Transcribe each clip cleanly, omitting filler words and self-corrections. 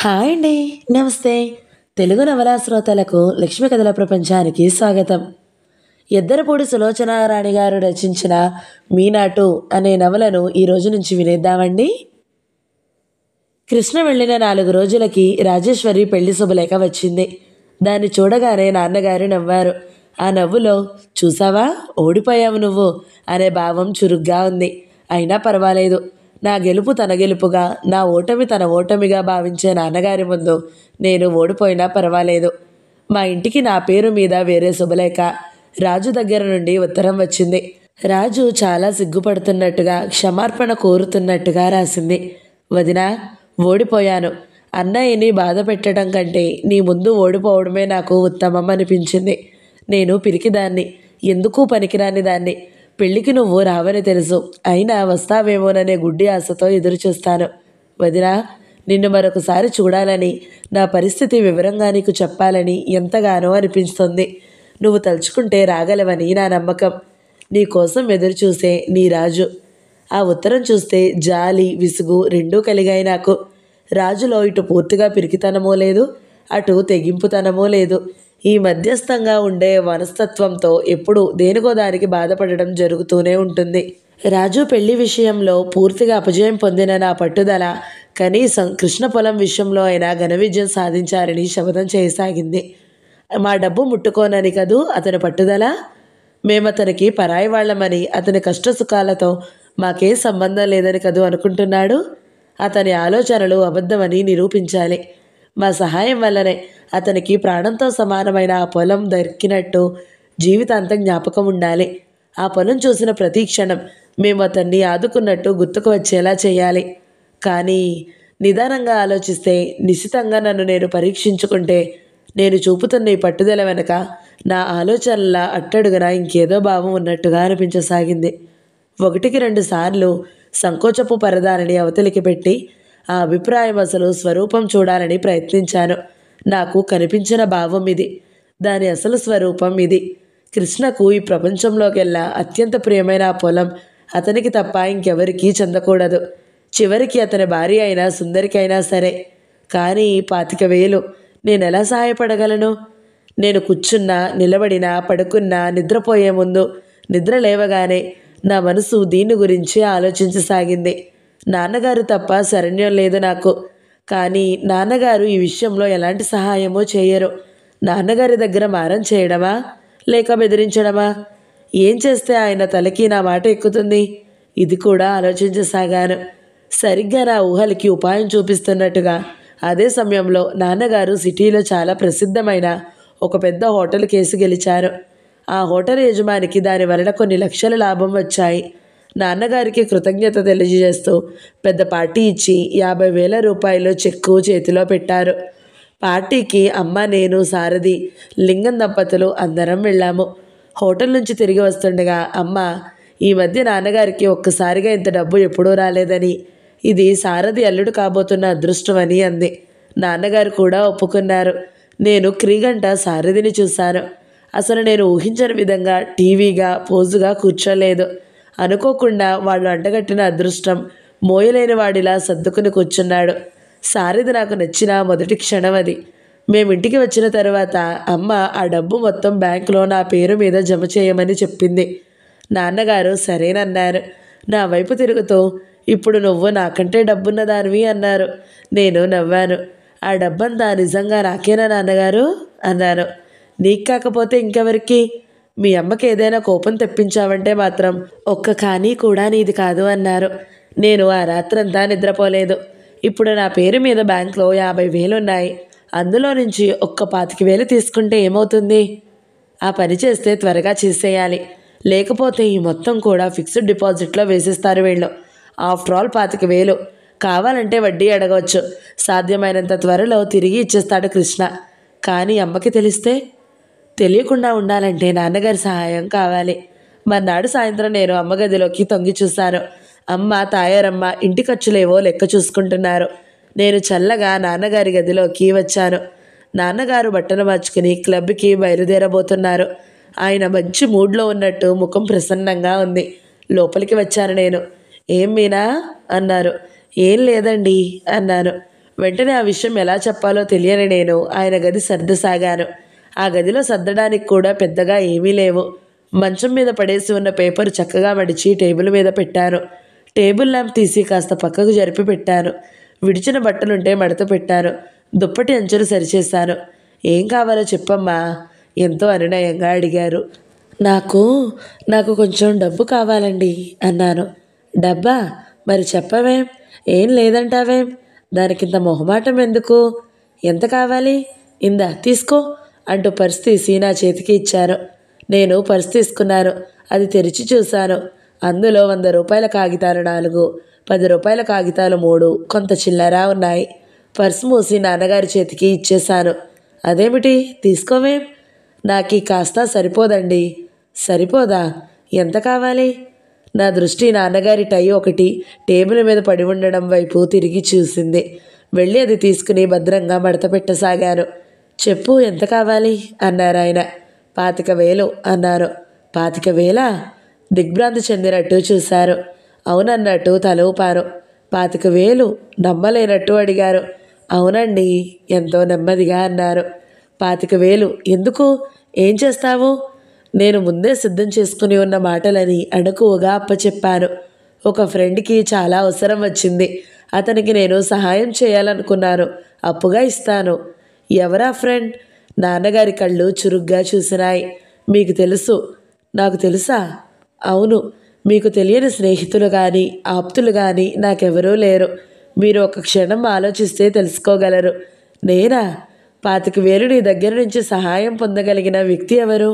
Hi అండి. నమస్తే. తెలుగు నవలా శ్రోతలకు లక్ష్మీ కథల ప్రపంచానికి స్వాగతం. ఎద్దరపూడి సులోచనారాణి గారు రచించిన మీనాటు అనే నవలను ఈ రోజు నుంచి వినేద్దామండి. కృష్ణ వెళ్ళిన 4 రోజులకి రాజేశ్వరి పెళ్లి శుభలేఖ వచ్చింది. దాన్ని చూడగానే నాన్నగారు నవ్వారు. ఆ నవ్వులో చూసావా, ఓడిపోయావు నువ్వు అనే భావం చురుగ్గా ఉంది. అయినా పర్వాలేదు, నా గెలుపు తన గెలుపుగా, నా ఓటమి తన ఓటమిగా భావించే నాన్నగారి ముందు నేను ఓడిపోయినా పర్వాలేదు. మా ఇంటికి నా పేరు మీద వేరే శుభలేఖ రాజు దగ్గర నుండి ఉత్తరం వచ్చింది. రాజు చాలా సిగ్గుపడుతున్నట్టుగా, క్షమార్పణ కోరుతున్నట్టుగా రాసింది. వదినా, ఓడిపోయాను. అన్నయ్యని బాధ పెట్టడం కంటే నీ ముందు ఓడిపోవడమే నాకు ఉత్తమం అనిపించింది. నేను పిరికిదాన్ని, ఎందుకు పనికిరాని దాన్ని. పెళ్ళికి నువ్వు రావని తెలుసు, అయినా వస్తావేమోననే గుడ్డి ఆశతో ఎదురు చూస్తాను. వదినా, నిన్ను మరొకసారి చూడాలని, నా పరిస్థితి వివరంగా నీకు చెప్పాలని ఎంతగానో అనిపిస్తుంది. నువ్వు తలుచుకుంటే రాగలవని నా నమ్మకం. నీ కోసం ఎదురు చూసే నీ రాజు. ఆ ఉత్తరం చూస్తే జాలి, విసుగు రెండూ కలిగాయి నాకు. రాజులో ఇటు పూర్తిగా పిరికితనమూ లేదు, అటు తెగింపుతనమూ లేదు. ఈ మధ్యస్థంగా ఉండే మనస్తత్వంతో ఎప్పుడూ దేనికో దానికి బాధపడడం జరుగుతూనే ఉంటుంది. రాజు పెళ్లి విషయంలో పూర్తిగా అపజయం పొందిన నా పట్టుదల కనీసం కృష్ణ పొలం విషయంలో అయినా ఘన విజయం సాధించాలని శపథం చేయసాగింది. మా డబ్బు ముట్టుకోనని కదూ అతని పట్టుదల. మేమతనికి పరాయి వాళ్ళమని, అతని కష్టసుఖాలతో మాకే సంబంధం లేదని కదూ అనుకుంటున్నాడు. అతని ఆలోచనలు అబద్ధమని నిరూపించాలి. మా సహాయం వల్లనే అతనికి ప్రాణంతో సమానమైన ఆ పొలం దొరికినట్టు జీవితాంతం జ్ఞాపకం ఉండాలి. ఆ పొలం చూసిన ప్రతి క్షణం మేము అతన్ని ఆదుకున్నట్టు గుర్తుకు వచ్చేలా చేయాలి. కానీ నిదానంగా ఆలోచిస్తే, నిశితంగా నన్ను నేను పరీక్షించుకుంటే, నేను చూపుతున్న ఈ పట్టుదల వెనక నా ఆలోచనల అట్టడుగున ఇంకేదో భావం ఉన్నట్టుగా అనిపించసాగింది. 1-2 సార్లు సంకోచపు పరదాలని అవతలికి పెట్టి ఆ అభిప్రాయం అసలు స్వరూపం చూడాలని ప్రయత్నించాను. నాకు కనిపించిన భావం ఇది. దాని అసలు స్వరూపం ఇది. కృష్ణకు ఈ ప్రపంచంలోకెల్లా అత్యంత ప్రియమైన ఆ పొలం అతనికి తప్ప ఇంకెవరికీ చెందకూడదు. చివరికి అతని భార్య అయినా సుందరికైనా సరే. కానీ 25,000 నేనెలా సహాయపడగలను? నేను కూర్చున్నా, నిలబడినా, పడుకున్నా, నిద్రపోయే ముందు, నిద్ర లేవగానే నా మనసు దీని గురించి ఆలోచించసాగింది. నాన్నగారు తప్ప శరణ్యం లేదు నాకు. కానీ నాన్నగారు ఈ విషయంలో ఎలాంటి సహాయమో చేయరు. నాన్నగారి దగ్గర మారం చేయడమా, లేక బెదిరించడమా? ఏం చేస్తే ఆయన తలకి నా మాట ఎక్కుతుంది? ఇది కూడా ఆలోచించసాగాను. సరిగ్గా నా ఊహలకి ఉపాయం చూపిస్తున్నట్టుగా అదే సమయంలో నాన్నగారు సిటీలో చాలా ప్రసిద్ధమైన ఒక పెద్ద హోటల్ కేసు గెలిచారు. ఆ హోటల్ యజమానికి దాని వలన కొన్ని లక్షల లాభం వచ్చాయి. నాన్నగారికి కృతజ్ఞత తెలియజేస్తూ పెద్ద పార్టీ ఇచ్చి 50,000 రూపాయలు చెక్కు చేతిలో పెట్టారు. పార్టీకి అమ్మ, నేను, సారథి, లింగం దంపతులు అందరం వెళ్ళాము. హోటల్ నుంచి తిరిగి వస్తుండగా అమ్మ, ఈ మధ్య నాన్నగారికి ఒక్కసారిగా ఇంత డబ్బు ఎప్పుడూ రాలేదని, ఇది సారథి అల్లుడు కాబోతున్న అదృష్టమని అంది. నాన్నగారు కూడా ఒప్పుకున్నారు. నేను క్రీగంట సారథిని చూశాను. అసలు నేను ఊహించని విధంగా టీవీగా, పోజుగా కూర్చోలేదు. అనుకోకుండా వాళ్ళు అంటగట్టిన అదృష్టం మోయలేని వాడిలా సర్దుకుని కూర్చున్నాడు. సారథి నాకు నచ్చిన మొదటి క్షణం అది. మేమింటికి వచ్చిన తర్వాత అమ్మ ఆ డబ్బు మొత్తం బ్యాంకులో నా పేరు మీద జమ చేయమని చెప్పింది. నాన్నగారు సరేనన్నారు. నా వైపు తిరుగుతూ, ఇప్పుడు నువ్వు నాకంటే డబ్బున్న దానివి అన్నారు. నేను నవ్వాను. ఆ డబ్బంతా నిజంగా నాకేనా నాన్నగారు అన్నాను. నీకు కాకపోతే ఇంకెవరికి? మీ అమ్మకి ఏదైనా కోపం తెప్పించావంటే మాత్రం ఒక్క కానీ కూడా నీది కాదు అన్నారు. నేను ఆ రాత్రంతా నిద్రపోలేదు. ఇప్పుడు నా పేరు మీద బ్యాంక్లో 50,000 ఉన్నాయి. అందులో నుంచి ఒక్క 25,000 తీసుకుంటే ఏమవుతుంది? ఆ పని చేస్తే త్వరగా చేసేయాలి. లేకపోతే ఈ మొత్తం కూడా ఫిక్స్డ్ డిపాజిట్లో వేసేస్తారు వీళ్ళు. After all 25,000. కావాలంటే వడ్డీ అడగవచ్చు. సాధ్యమైనంత త్వరలో తిరిగి ఇచ్చేస్తాడు కృష్ణ. కానీ అమ్మకి తెలిస్తే? తెలియకుండా ఉండాలంటే నాన్నగారి సహాయం కావాలి. మర్నాడు సాయంత్రం నేను అమ్మ గదిలోకి తొంగి చూశాను. అమ్మ, తాయారమ్మ ఇంటి ఖర్చులేవో లెక్క చూసుకుంటున్నారు. నేను చల్లగా నాన్నగారి గదిలోకి వచ్చాను. నాన్నగారు బట్టలు మార్చుకుని క్లబ్కి బయలుదేరబోతున్నారు. ఆయన మంచి మూడ్లో ఉన్నట్టు ముఖం ప్రసన్నంగా ఉంది. లోపలికి వచ్చాను నేను. ఏం మీనా అన్నారు. ఏం లేదండి అన్నాను. వెంటనే ఆ విషయం ఎలా చెప్పాలో తెలియని నేను ఆయన గది సర్దసాగాను. ఆ గదిలో సర్దడానికి కూడా పెద్దగా ఏమీ లేవు. మంచం మీద పడేసి ఉన్న పేపర్ చక్కగా మడిచి టేబుల్ మీద పెట్టాను. టేబుల్ ల్యాంప్ తీసి కాస్త పక్కకు జరిపి పెట్టాను. విడిచిన బట్టలుంటే మడత పెట్టాను. దుప్పటి అంచులు సరిచేశాను. ఏం కావాలో చెప్పమ్మా, ఎంతో అనునయంగా అడిగారు. నాకు నాకు కొంచెం డబ్బు కావాలండి అన్నాను. డబ్బా? మరి చెప్పవేం? ఏం లేదంటావేం? దానికింత మొహమాటం ఎందుకు? ఎంత కావాలి? ఇందా తీసుకో అంటూ పర్స్ తీసి నా చేతికి ఇచ్చారు. నేను పర్స్ తీసుకున్నాను. అది తెరిచి చూశాను. అందులో 100 రూపాయల కాగితాలు 4, 10 రూపాయల కాగితాలు 3, కొంత చిల్లర ఉన్నాయి. పర్స్ మూసి నాన్నగారి చేతికి ఇచ్చేశాను. అదేమిటి, తీసుకోవేం? నాకు ఈ కాస్త సరిపోదండి. సరిపోదా? ఎంత కావాలి? నా దృష్టి నాన్నగారి టై ఒకటి టేబుల్ మీద పడి ఉండడం వైపు తిరిగి చూసింది. వెళ్ళి అది తీసుకుని భద్రంగా మడత పెట్టసాగాను. చెప్పు, ఎంత కావాలి అన్నారు ఆయన. 25,000 అన్నారు. 25,000? దిగ్భ్రాంతి చెందినట్టు చూశారు. అవునన్నట్టు తల ఊపారు. 25,000 నమ్మలేనట్టు అడిగారు. అవునండి, ఎంతో నెమ్మదిగా అన్నారు. 25,000 ఎందుకు? ఏం చేస్తావు? నేను ముందే సిద్ధం చేసుకుని ఉన్న మాటలని అణకువగా అప్పచెప్పాను. ఒక ఫ్రెండ్కి చాలా అవసరం వచ్చింది. అతనికి నేను సహాయం చేయాలనుకున్నాను. అప్పుగా ఇస్తాను. ఎవరా ఫ్రెండ్? నాన్నగారి కళ్ళు చురుగ్గా చూసినాయి. మీకు తెలుసు? నాకు తెలుసా? అవును. మీకు తెలియని స్నేహితులు కానీ ఆప్తులు కానీ నాకెవరూ లేరు. మీరు ఒక క్షణం ఆలోచిస్తే తెలుసుకోగలరు. నేనా? 25,000 నీ దగ్గర నుంచి సహాయం పొందగలిగిన వ్యక్తి ఎవరు?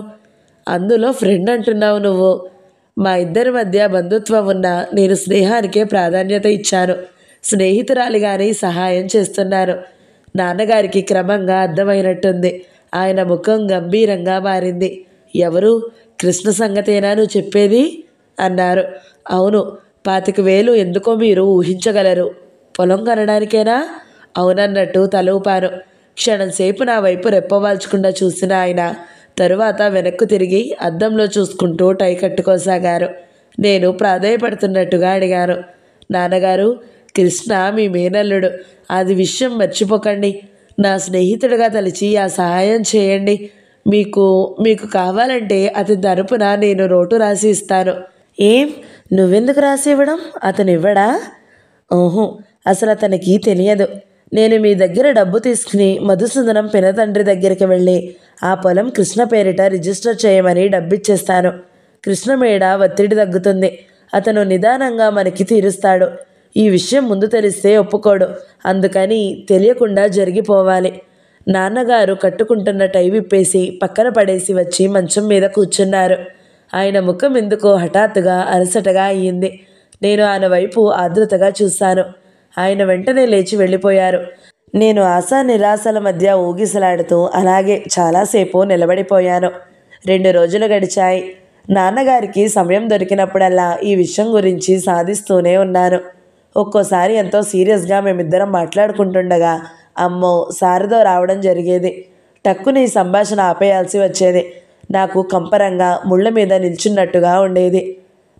అందులో ఫ్రెండ్ అంటున్నావు నువ్వు. మా ఇద్దరి మధ్య బంధుత్వం ఉన్నా నేను స్నేహానికే ప్రాధాన్యత ఇచ్చాను. స్నేహితురాలిగానే సహాయం చేస్తున్నాను. నాన్నగారికి క్రమంగా అర్థమైనట్టుంది. ఆయన ముఖం గంభీరంగా మారింది. ఎవరు? కృష్ణ సంగతేనా నువ్వు చెప్పేది అన్నారు. అవును. 25,000 ఎందుకో మీరు ఊహించగలరు. పొలం కొనడానికేనా? అవునన్నట్టు తల ఊపాను. క్షణంసేపు నా వైపు రెప్పవాల్చకుండా చూసిన ఆయన తరువాత వెనక్కు తిరిగి అద్దంలో చూసుకుంటూ టై కట్టుకోసాగారు. నేను ప్రాధేయపడుతున్నట్టుగా అడిగాను. నాన్నగారు, కృష్ణ మీ మేనల్లుడు. అది విషయం మర్చిపోకండి. నా స్నేహితుడిగా తలిచి ఆ సహాయం చేయండి. మీకు మీకు కావాలంటే అతని తరపున నేను నోటు రాసి ఇస్తాను. ఏం? నువ్వెందుకు రాసి ఇవ్వడం? అతను ఇవ్వడా? ఓహో, అసలు అతనికి తెలియదు. నేను మీ దగ్గర డబ్బు తీసుకుని మధుసూదనం పినతండ్రి దగ్గరికి వెళ్ళి ఆ పొలం కృష్ణ పేరిట రిజిస్టర్ చేయమని డబ్బిచ్చేస్తాను. కృష్ణ మీద ఒత్తిడి తగ్గుతుంది. అతను నిదానంగా మనకి తీరుస్తాడు. ఈ విషయం ముందు తెలిస్తే ఒప్పుకోడు. అందుకని తెలియకుండా జరిగిపోవాలి. నాన్నగారు కట్టుకుంటున్న టై విప్పేసి పక్కన పడేసి వచ్చి మంచం మీద కూర్చున్నారు. ఆయన ముఖం ఎందుకో హఠాత్తుగా అలసటగా అయ్యింది. నేను ఆయన వైపు ఆదృతగా చూశాను. ఆయన వెంటనే లేచి వెళ్ళిపోయారు. నేను ఆశా నిరాశల మధ్య ఊగిసలాడుతూ అలాగే చాలాసేపు నిలబడిపోయాను. 2 రోజులు గడిచాయి. నాన్నగారికి సమయం దొరికినప్పుడల్లా ఈ విషయం గురించి సాధిస్తూనే ఉన్నాను. ఒక్కోసారి ఎంతో సీరియస్గా మేమిద్దరం మాట్లాడుకుంటుండగా అమ్మో శారదో రావడం జరిగేది. టక్కుని ఈ సంభాషణ ఆపేయాల్సి వచ్చేది. నాకు కంపరంగా ముళ్ళ మీద నిల్చున్నట్టుగా ఉండేది.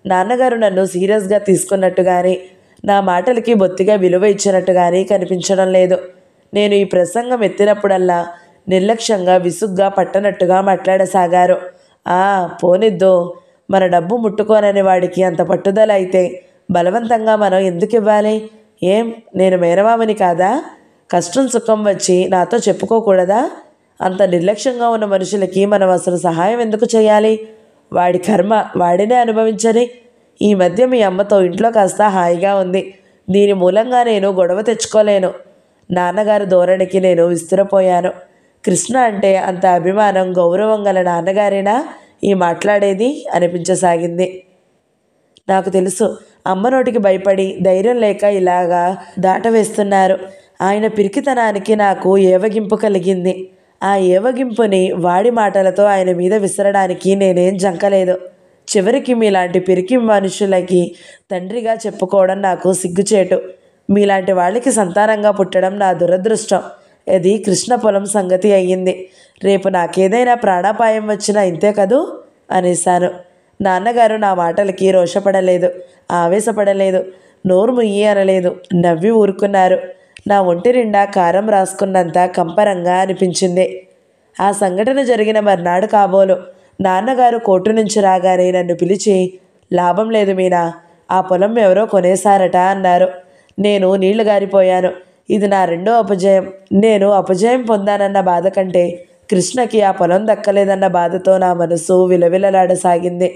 నాన్నగారు నన్ను సీరియస్గా తీసుకున్నట్టు కానీ నా మాటలకి బొత్తిగా విలువ ఇచ్చినట్టు కానీ కనిపించడం లేదు. నేను ఈ ప్రసంగం ఎత్తినప్పుడల్లా నిర్లక్ష్యంగా విసుగ్గా పట్టనట్టుగా మాట్లాడసాగారు. పోనిద్దో, మన డబ్బు ముట్టుకోనని వాడికి అంత పట్టుదల అయితే బలవంతంగా మనం ఎందుకు ఇవ్వాలి? ఏం, నేను మేనమామని కాదా? కష్టం సుఖం వచ్చి నాతో చెప్పుకోకూడదా? అంత నిర్లక్ష్యంగా ఉన్న మనుషులకి మనం అసలు సహాయం ఎందుకు చేయాలి? వాడి కర్మ వాడినే అనుభవించని. ఈ మధ్య మీ అమ్మతో ఇంట్లో కాస్త హాయిగా ఉంది. దీని మూలంగా నేను గొడవ తెచ్చుకోలేను. నాన్నగారి ధోరణికి నేను విస్తురపోయాను. కృష్ణ అంటే అంత అభిమానం గౌరవం గల నాన్నగారేనా ఈ మాట్లాడేది అనిపించసాగింది. నాకు తెలుసు, అమ్మ నోటికి భయపడి ధైర్యం లేక ఇలాగా దాటవేస్తున్నారు. ఆయన పిరికితనానికి నాకు ఏవగింపు కలిగింది. ఆ ఏవగింపుని వాడి మాటలతో ఆయన మీద విసరడానికి నేనేం జంకలేదు. చివరికి మీలాంటి పిరికి మనుషులకి తండ్రిగా చెప్పుకోవడం నాకు సిగ్గుచేటు. మీలాంటి వాళ్ళకి సంతానంగా పుట్టడం నా దురదృష్టం. ఇది కృష్ణ పొలం సంగతి అయ్యింది. రేపు నాకేదైనా ప్రాణాపాయం వచ్చినా ఇంతే కదూ అనేశాను. నాన్నగారు నా మాటలకి రోషపడలేదు, ఆవేశపడలేదు, నోరు ముయ్యి అనలేదు, నవ్వి ఊరుకున్నారు. నా ఒంటి నిండా కారం రాసుకున్నంత కంపరంగా అనిపించింది. ఆ సంఘటన జరిగిన మర్నాడు కాబోలు నాన్నగారు కోర్టు నుంచి రాగానే నన్ను పిలిచి, లాభం లేదు మీనా, ఆ పొలం ఎవరో కొనేశారట అన్నారు. నేను నీళ్లు గారిపోయాను. ఇది నా రెండో అపజయం. నేను అపజయం పొందానన్న బాధ కంటే కృష్ణకి ఆ పొలం దక్కలేదన్న బాధతో నా మనసు విలవిలలాడసాగింది.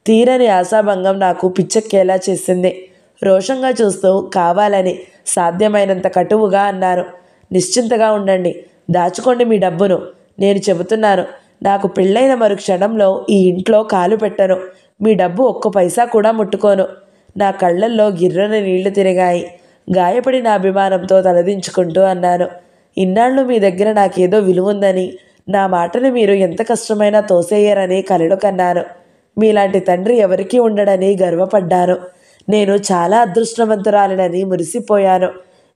తీరని ఆశాభంగం నాకు పిచ్చెక్కేలా చేసింది. రోషంగా చూస్తూ కావాలని సాధ్యమైనంత కటువుగా అన్నాను, నిశ్చింతగా ఉండండి, దాచుకోండి మీ డబ్బును. నేను చెబుతున్నాను, నాకు పెళ్ళైన మరుక్షణంలో ఈ ఇంట్లో కాలు పెట్టను. మీ డబ్బు ఒక్క పైసా కూడా ముట్టుకోను. నా కళ్ళల్లో గిర్రన నీళ్లు తిరిగాయి. గాయపడిన అభిమానంతో తలదించుకుంటూ అన్నాను, ఇన్నాళ్ళు మీ దగ్గర నాకేదో విలువుందని, నా మాటను మీరు ఎంత కష్టమైనా తోసేయరని కలలు కన్నాను. మీలాంటి తండ్రి ఎవరికీ ఉండడని గర్వపడ్డాను. నేను చాలా అదృష్టవంతురాలినని మురిసిపోయాను.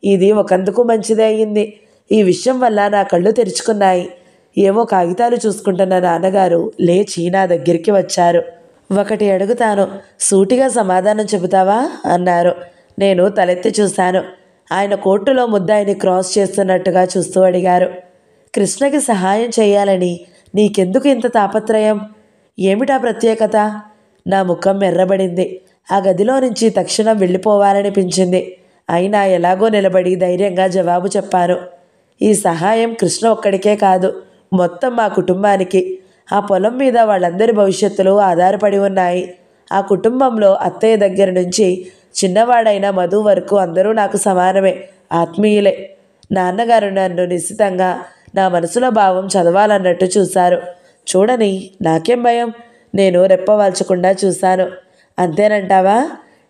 ఇది ఒకందుకు మంచిదే అయింది. ఈ విషయం వల్ల నా కళ్ళు తెరుచుకున్నాయి. ఏవో కాగితాలు చూసుకుంటున్న నాన్నగారు లేచి నా దగ్గరికి వచ్చారు. ఒకటి అడుగుతాను, సూటిగా సమాధానం చెబుతావా అన్నారు. నేను తలెత్తి చూశాను. ఆయన కోర్టులో ముద్దాయిని క్రాస్ చేస్తున్నట్టుగా చూస్తూ అడిగారు, కృష్ణకి సహాయం చేయాలని నీకెందుకు ఇంత తాపత్రయం? ఏమిటా ప్రత్యేకత? నా ముఖం ఎర్రబడింది. ఆ గదిలో నుంచి తక్షణం వెళ్ళిపోవాలనిపించింది. అయినా ఎలాగో నిలబడి ధైర్యంగా జవాబు చెప్పాను. ఈ సహాయం కృష్ణ ఒక్కడికే కాదు, మొత్తం మా కుటుంబానికి. ఆ పొలం మీద వాళ్ళందరి భవిష్యత్తులు ఆధారపడి ఉన్నాయి. ఆ కుటుంబంలో అత్తయ్య దగ్గర నుంచి చిన్నవాడైన మధు వరకు అందరూ నాకు సమానమే, ఆత్మీయులే. నాన్నగారు నన్ను నిశ్చితంగా నా మనసులో భావం చదవాలన్నట్టు చూశారు. చూడని నాకేం భయం? నేను రెప్పవాల్చకుండా చూశాను. అంతేనంటావా?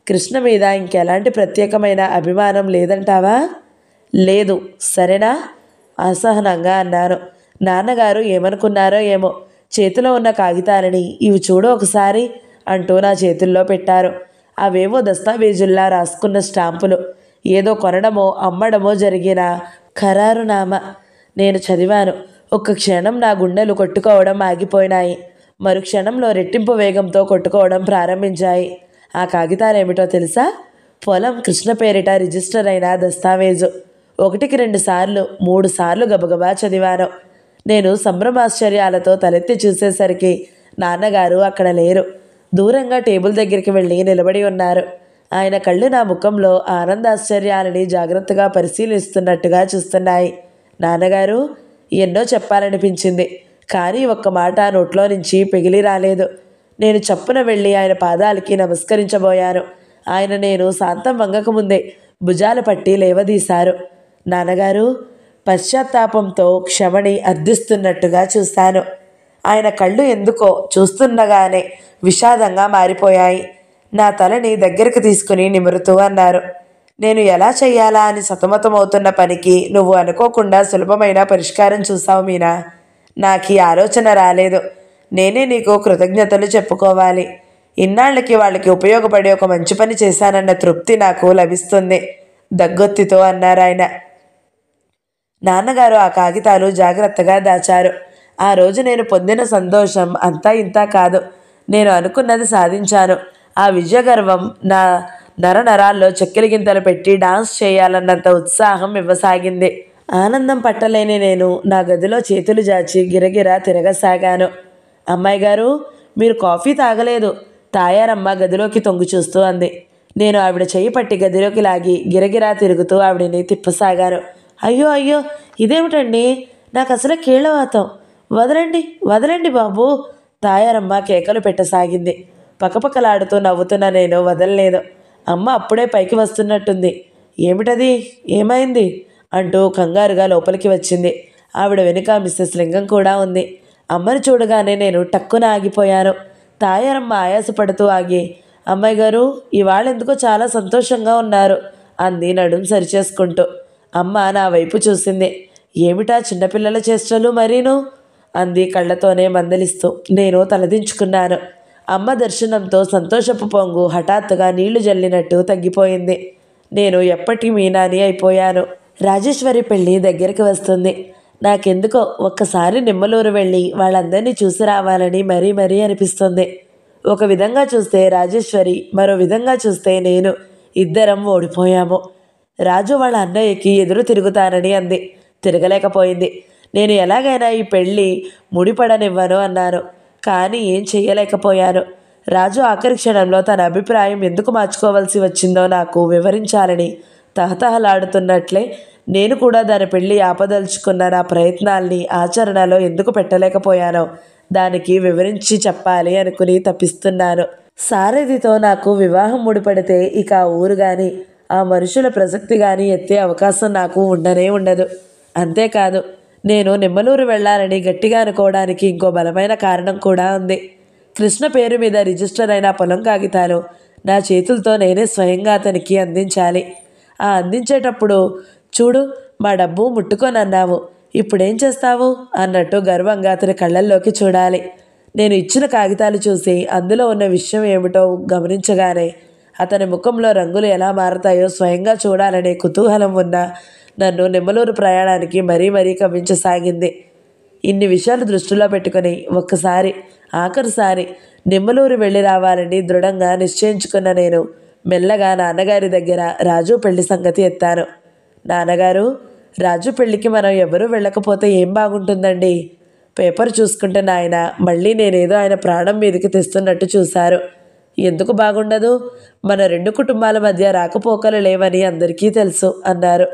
కృష్ణ మీద ఇంకెలాంటి ప్రత్యేకమైన అభిమానం లేదంటావా? లేదు, సరేనా? అసహనంగా అన్నాను. నాన్నగారు ఏమనుకున్నారో ఏమో, చేతిలో ఉన్న కాగితాలని ఇవి చూడు ఒకసారి అంటూ నా చేతుల్లో పెట్టారు. అవేవో దస్తావేజుల్లా రాసుకున్న స్టాంపులు. ఏదో కొనడమో అమ్మడమో జరిగిన ఖరారునామా. నేను చదివాను. ఒక్క క్షణం నా గుండెలు కొట్టుకోవడం ఆగిపోయినాయి. మరుక్షణంలో రెట్టింపు వేగంతో కొట్టుకోవడం ప్రారంభించాయి. ఆ కాగితాలేమిటో తెలుసా? పొలం కృష్ణ పేరిట రిజిస్టర్ అయిన దస్తావేజు. 1-2 సార్లు 3 సార్లు గబగబా చదివాను. నేను సంభ్రమాశ్చర్యాలతో తలెత్తి చూసేసరికి నాన్నగారు అక్కడ లేరు. దూరంగా టేబుల్ దగ్గరికి వెళ్ళి నిలబడి ఉన్నారు. ఆయన కళ్ళు నా ముఖంలో ఆనందాశ్చర్యాలని జాగ్రత్తగా పరిశీలిస్తున్నట్టుగా చూస్తున్నాయి. నాన్నగారు, ఎన్నో చెప్పాలనిపించింది, కానీ ఒక్క మాట నోట్లో నుంచి పెగిలి రాలేదు. నేను చప్పున వెళ్ళి ఆయన పాదాలకి నమస్కరించబోయాను. ఆయన నేను శాంతం వంగకముందే భుజాలు పట్టి లేవదీశారు. నాన్నగారు, పశ్చాత్తాపంతో క్షమని అర్థిస్తున్నట్టుగా చూశాను. ఆయన కళ్ళు ఎందుకో చూస్తుండగానే విషాదంగా మారిపోయాయి. నా తలని దగ్గరికి తీసుకుని నిమురుతూ అన్నారు, నేను ఎలా చెయ్యాలా అని సతమతమవుతున్న పనికి నువ్వు అనుకోకుండా సులభమైన పరిష్కారం చూసావు మీనా. నాకు ఈ ఆలోచన రాలేదు. నేనే నీకు కృతజ్ఞతలు చెప్పుకోవాలి. ఇన్నాళ్ళకి వాళ్ళకి ఉపయోగపడే ఒక మంచి పని చేశానన్న తృప్తి నాకు లభిస్తుంది దగ్గొత్తితో అన్నారు ఆయన. నాన్నగారు ఆ కాగితాలు జాగ్రత్తగా దాచారు. ఆ రోజు నేను పొందిన సంతోషం అంతా ఇంతా కాదు. నేను అనుకున్నది సాధించాను. ఆ విజయగర్వం నా నరనరాల్లో చెక్కిలిగింతలు పెట్టి డాన్స్ చేయాలన్నంత ఉత్సాహం ఇవ్వసాగింది. ఆనందం పట్టలేని నేను నా గదిలో చేతులు జాచి గిరగిరా తిరగసాగాను. అమ్మాయి గారు, మీరు కాఫీ తాగలేదు, తాయారమ్మ గదిలోకి తొంగి చూస్తూ అంది. నేను ఆవిడ చెయ్యి పట్టి గదిలోకి లాగి గిరగిరా తిరుగుతూ ఆవిడని తిప్పసాగాను. అయ్యో అయ్యో, ఇదేమిటండి, నాకు అసలు కీళ్ళవాతం, వదలండి వదలండి బాబు, తాయారమ్మ కేకలు పెట్టసాగింది. పకపకలాడుతూ నవ్వుతున్న నేను వదలలేదు. అమ్మ అప్పుడే పైకి వస్తున్నట్టుంది. ఏమిటది, ఏమైంది అంటూ కంగారుగా లోపలికి వచ్చింది. ఆవిడ వెనుక మిస్సెస్ లింగం కూడా ఉంది. అమ్మని చూడగానే నేను టక్కున ఆగిపోయాను. తాయారమ్మ ఆయాసపడుతూ ఆగి, అమ్మాయి గారు, ఇవాళ ఎందుకో చాలా సంతోషంగా ఉన్నారు అంది నడుం సరిచేసుకుంటూ. అమ్మ నా వైపు చూసింది. ఏమిటా చిన్నపిల్లల చేష్టలు మరీను అంది కళ్ళతోనే మందలిస్తూ. నేను తలదించుకున్నాను. అమ్మ దర్శనంతో సంతోషపు పొంగు హఠాత్తుగా నీళ్లు జల్లినట్టు తగ్గిపోయింది. నేను ఎప్పటి మీనాని అయిపోయాను. రాజేశ్వరి పెళ్ళి దగ్గరికి వస్తుంది. నాకెందుకో ఒక్కసారి నిమ్మలూరు వెళ్ళి వాళ్ళందరినీ చూసి రావాలని మరీ మరీ అనిపిస్తుంది. ఒక విధంగా చూస్తే రాజేశ్వరి, మరో విధంగా చూస్తే నేను, ఇద్దరం ఓడిపోయాము. రాజు వాళ్ళ అన్నయ్యకి ఎదురు తిరుగుతానని అంది. తిరగలేకపోయింది. నేను ఎలాగైనా ఈ పెళ్ళి ముడిపడనివ్వను అన్నాను. కానీ ఏం చెయ్యలేకపోయాను. రాజు ఆఖరి క్షణంలో తన అభిప్రాయం ఎందుకు మార్చుకోవాల్సి వచ్చిందో నాకు వివరించాలని తహతహలాడుతున్నట్లే నేను కూడా దాని పెళ్ళి ఆపదలుచుకున్న నా ప్రయత్నాల్ని ఆచరణలో ఎందుకు పెట్టలేకపోయానో దానికి వివరించి చెప్పాలి అనుకుని తప్పిస్తున్నాను. సారథితో నాకు వివాహం ముడిపడితే ఇక ఆ ఊరు కానీ ఆ మనుషుల ప్రసక్తి కానీ ఎత్తే అవకాశం నాకు ఉండనే ఉండదు. అంతేకాదు, నేను నిమ్మలూరు వెళ్ళాలని గట్టిగా అనుకోవడానికి ఇంకో బలమైన కారణం కూడా ఉంది. కృష్ణ పేరు మీద రిజిస్టర్ అయిన పొలం కాగితాలు నా చేతులతో నేనే స్వయంగా అతనికి అందించాలి. ఆ అందించేటప్పుడు చూడు మా డబ్బు ముట్టుకొని అన్నావు, ఇప్పుడేం చేస్తావు అన్నట్టు గర్వంగా అతని కళ్ళల్లోకి చూడాలి. నేను ఇచ్చిన కాగితాలు చూసి అందులో ఉన్న విషయం ఏమిటో గమనించగానే అతని ముఖంలో రంగులు ఎలా మారతాయో స్వయంగా చూడాలనే కుతూహలం ఉన్న నన్ను నిమ్మలూరు ప్రయాణానికి మరీ మరీ కవ్వించసాగింది. ఇన్ని విషయాలు దృష్టిలో పెట్టుకుని ఒక్కసారి ఆఖరిసారి నిమ్మలూరు వెళ్ళి రావాలని దృఢంగా నిశ్చయించుకున్న నేను మెల్లగా నాన్నగారి దగ్గర రాజు పెళ్లి సంగతి ఎత్తాను. నాన్నగారు, రాజు పెళ్ళికి మనం ఎవరూ వెళ్ళకపోతే ఏం బాగుంటుందండి? పేపర్ చూసుకుంటున్న ఆయన మళ్ళీ నేనేదో ఆయన ప్రాణం మీదకి తెస్తున్నట్టు చూశారు. ఎందుకు బాగుండదు? మన రెండు కుటుంబాల మధ్య రాకపోకలు లేవని అందరికీ తెలుసు అన్నారు.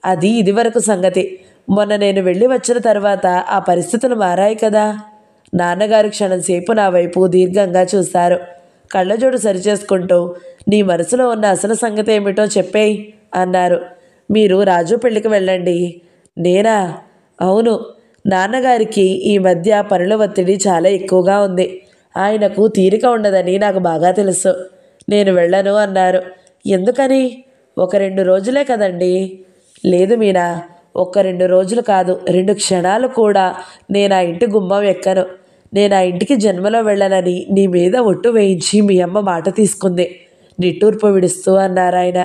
అది ఇదివరకు సంగతి. మొన్న నేను వెళ్ళి వచ్చిన తర్వాత ఆ పరిస్థితులు మారాయి కదా. నాన్నగారు క్షణంసేపు నా వైపు దీర్ఘంగా చూశారు. కళ్ళజోడు సరిచేసుకుంటూ నీ మనసులో ఉన్న అసలు సంగతి ఏమిటో చెప్పేయి అన్నారు. మీరు రాజు పెళ్ళికి వెళ్ళండి. నేనా? అవును. నాన్నగారికి ఈ మధ్య పనుల ఒత్తిడి చాలా ఎక్కువగా ఉంది. ఆయనకు తీరిక ఉండదని నాకు బాగా తెలుసు. నేను వెళ్ళను అన్నారు. ఎందుకని? 1-2 రోజులే కదండి. లేదు మీనా, 1-2 రోజులు కాదు, 2 క్షణాలు కూడా నేను ఆ ఇంటి గుమ్మం ఎక్కను. నేను ఆ ఇంటికి జన్మలో వెళ్ళనని నీ మీద ఒట్టు వేయించి మీ అమ్మ మాట తీసుకుంది నిట్టూర్పు విడుస్తూ అన్నారాయన.